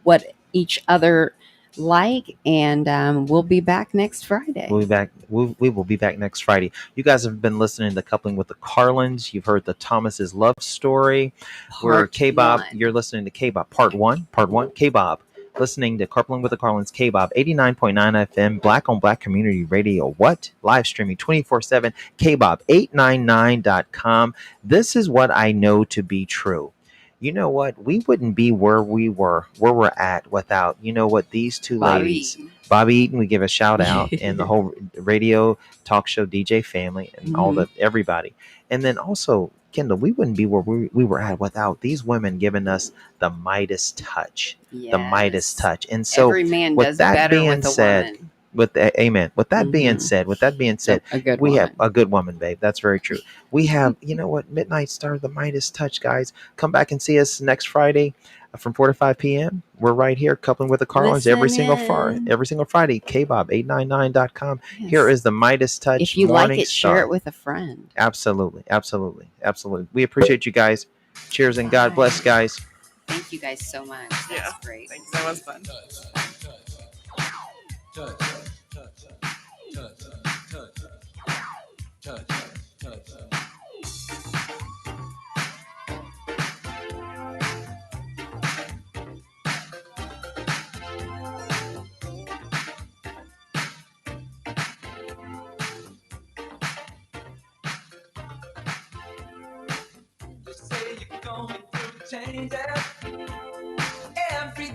what each other like, and we'll be back next Friday. We'll be back. We will be back next Friday. You guys have been listening to Coupling with the Carlins. You've heard the Thomas's love story. We're Part KBOB. one. You're listening to KBOB Part 1. KBOB. Listening to Coupling with the Carlins, KBOB 89.9 FM, Black on Black Community Radio. What? Live streaming 24/7, KBOB 899.com. This is what I know to be true. You know what? We wouldn't be where we're at without, these two ladies. Bobby Eaton, we give a shout out, and the whole radio talk show DJ family and everybody. And then also, Kendall, we wouldn't be where we were at without these women giving us the Midas touch. Yes. The Midas touch. And so every man with does that better being with a said, woman. amen. With that being Mhm. said, A good we woman. have a good woman, babe. That's very true. We have, Midnight Star, the Midas touch, guys. Come back and see us next Friday from 4 to 5 p.m. We're right here, Coupling with the Carlins, every single Friday, KBOB 899.com. Yes. Here is the Midas touch. If you Morning like it, Star. share it with a friend. Absolutely. We appreciate you guys. Cheers and God bless, guys. Thank you guys so much. That's Yeah. great. Thanks. That was fun. You say you're going through changes every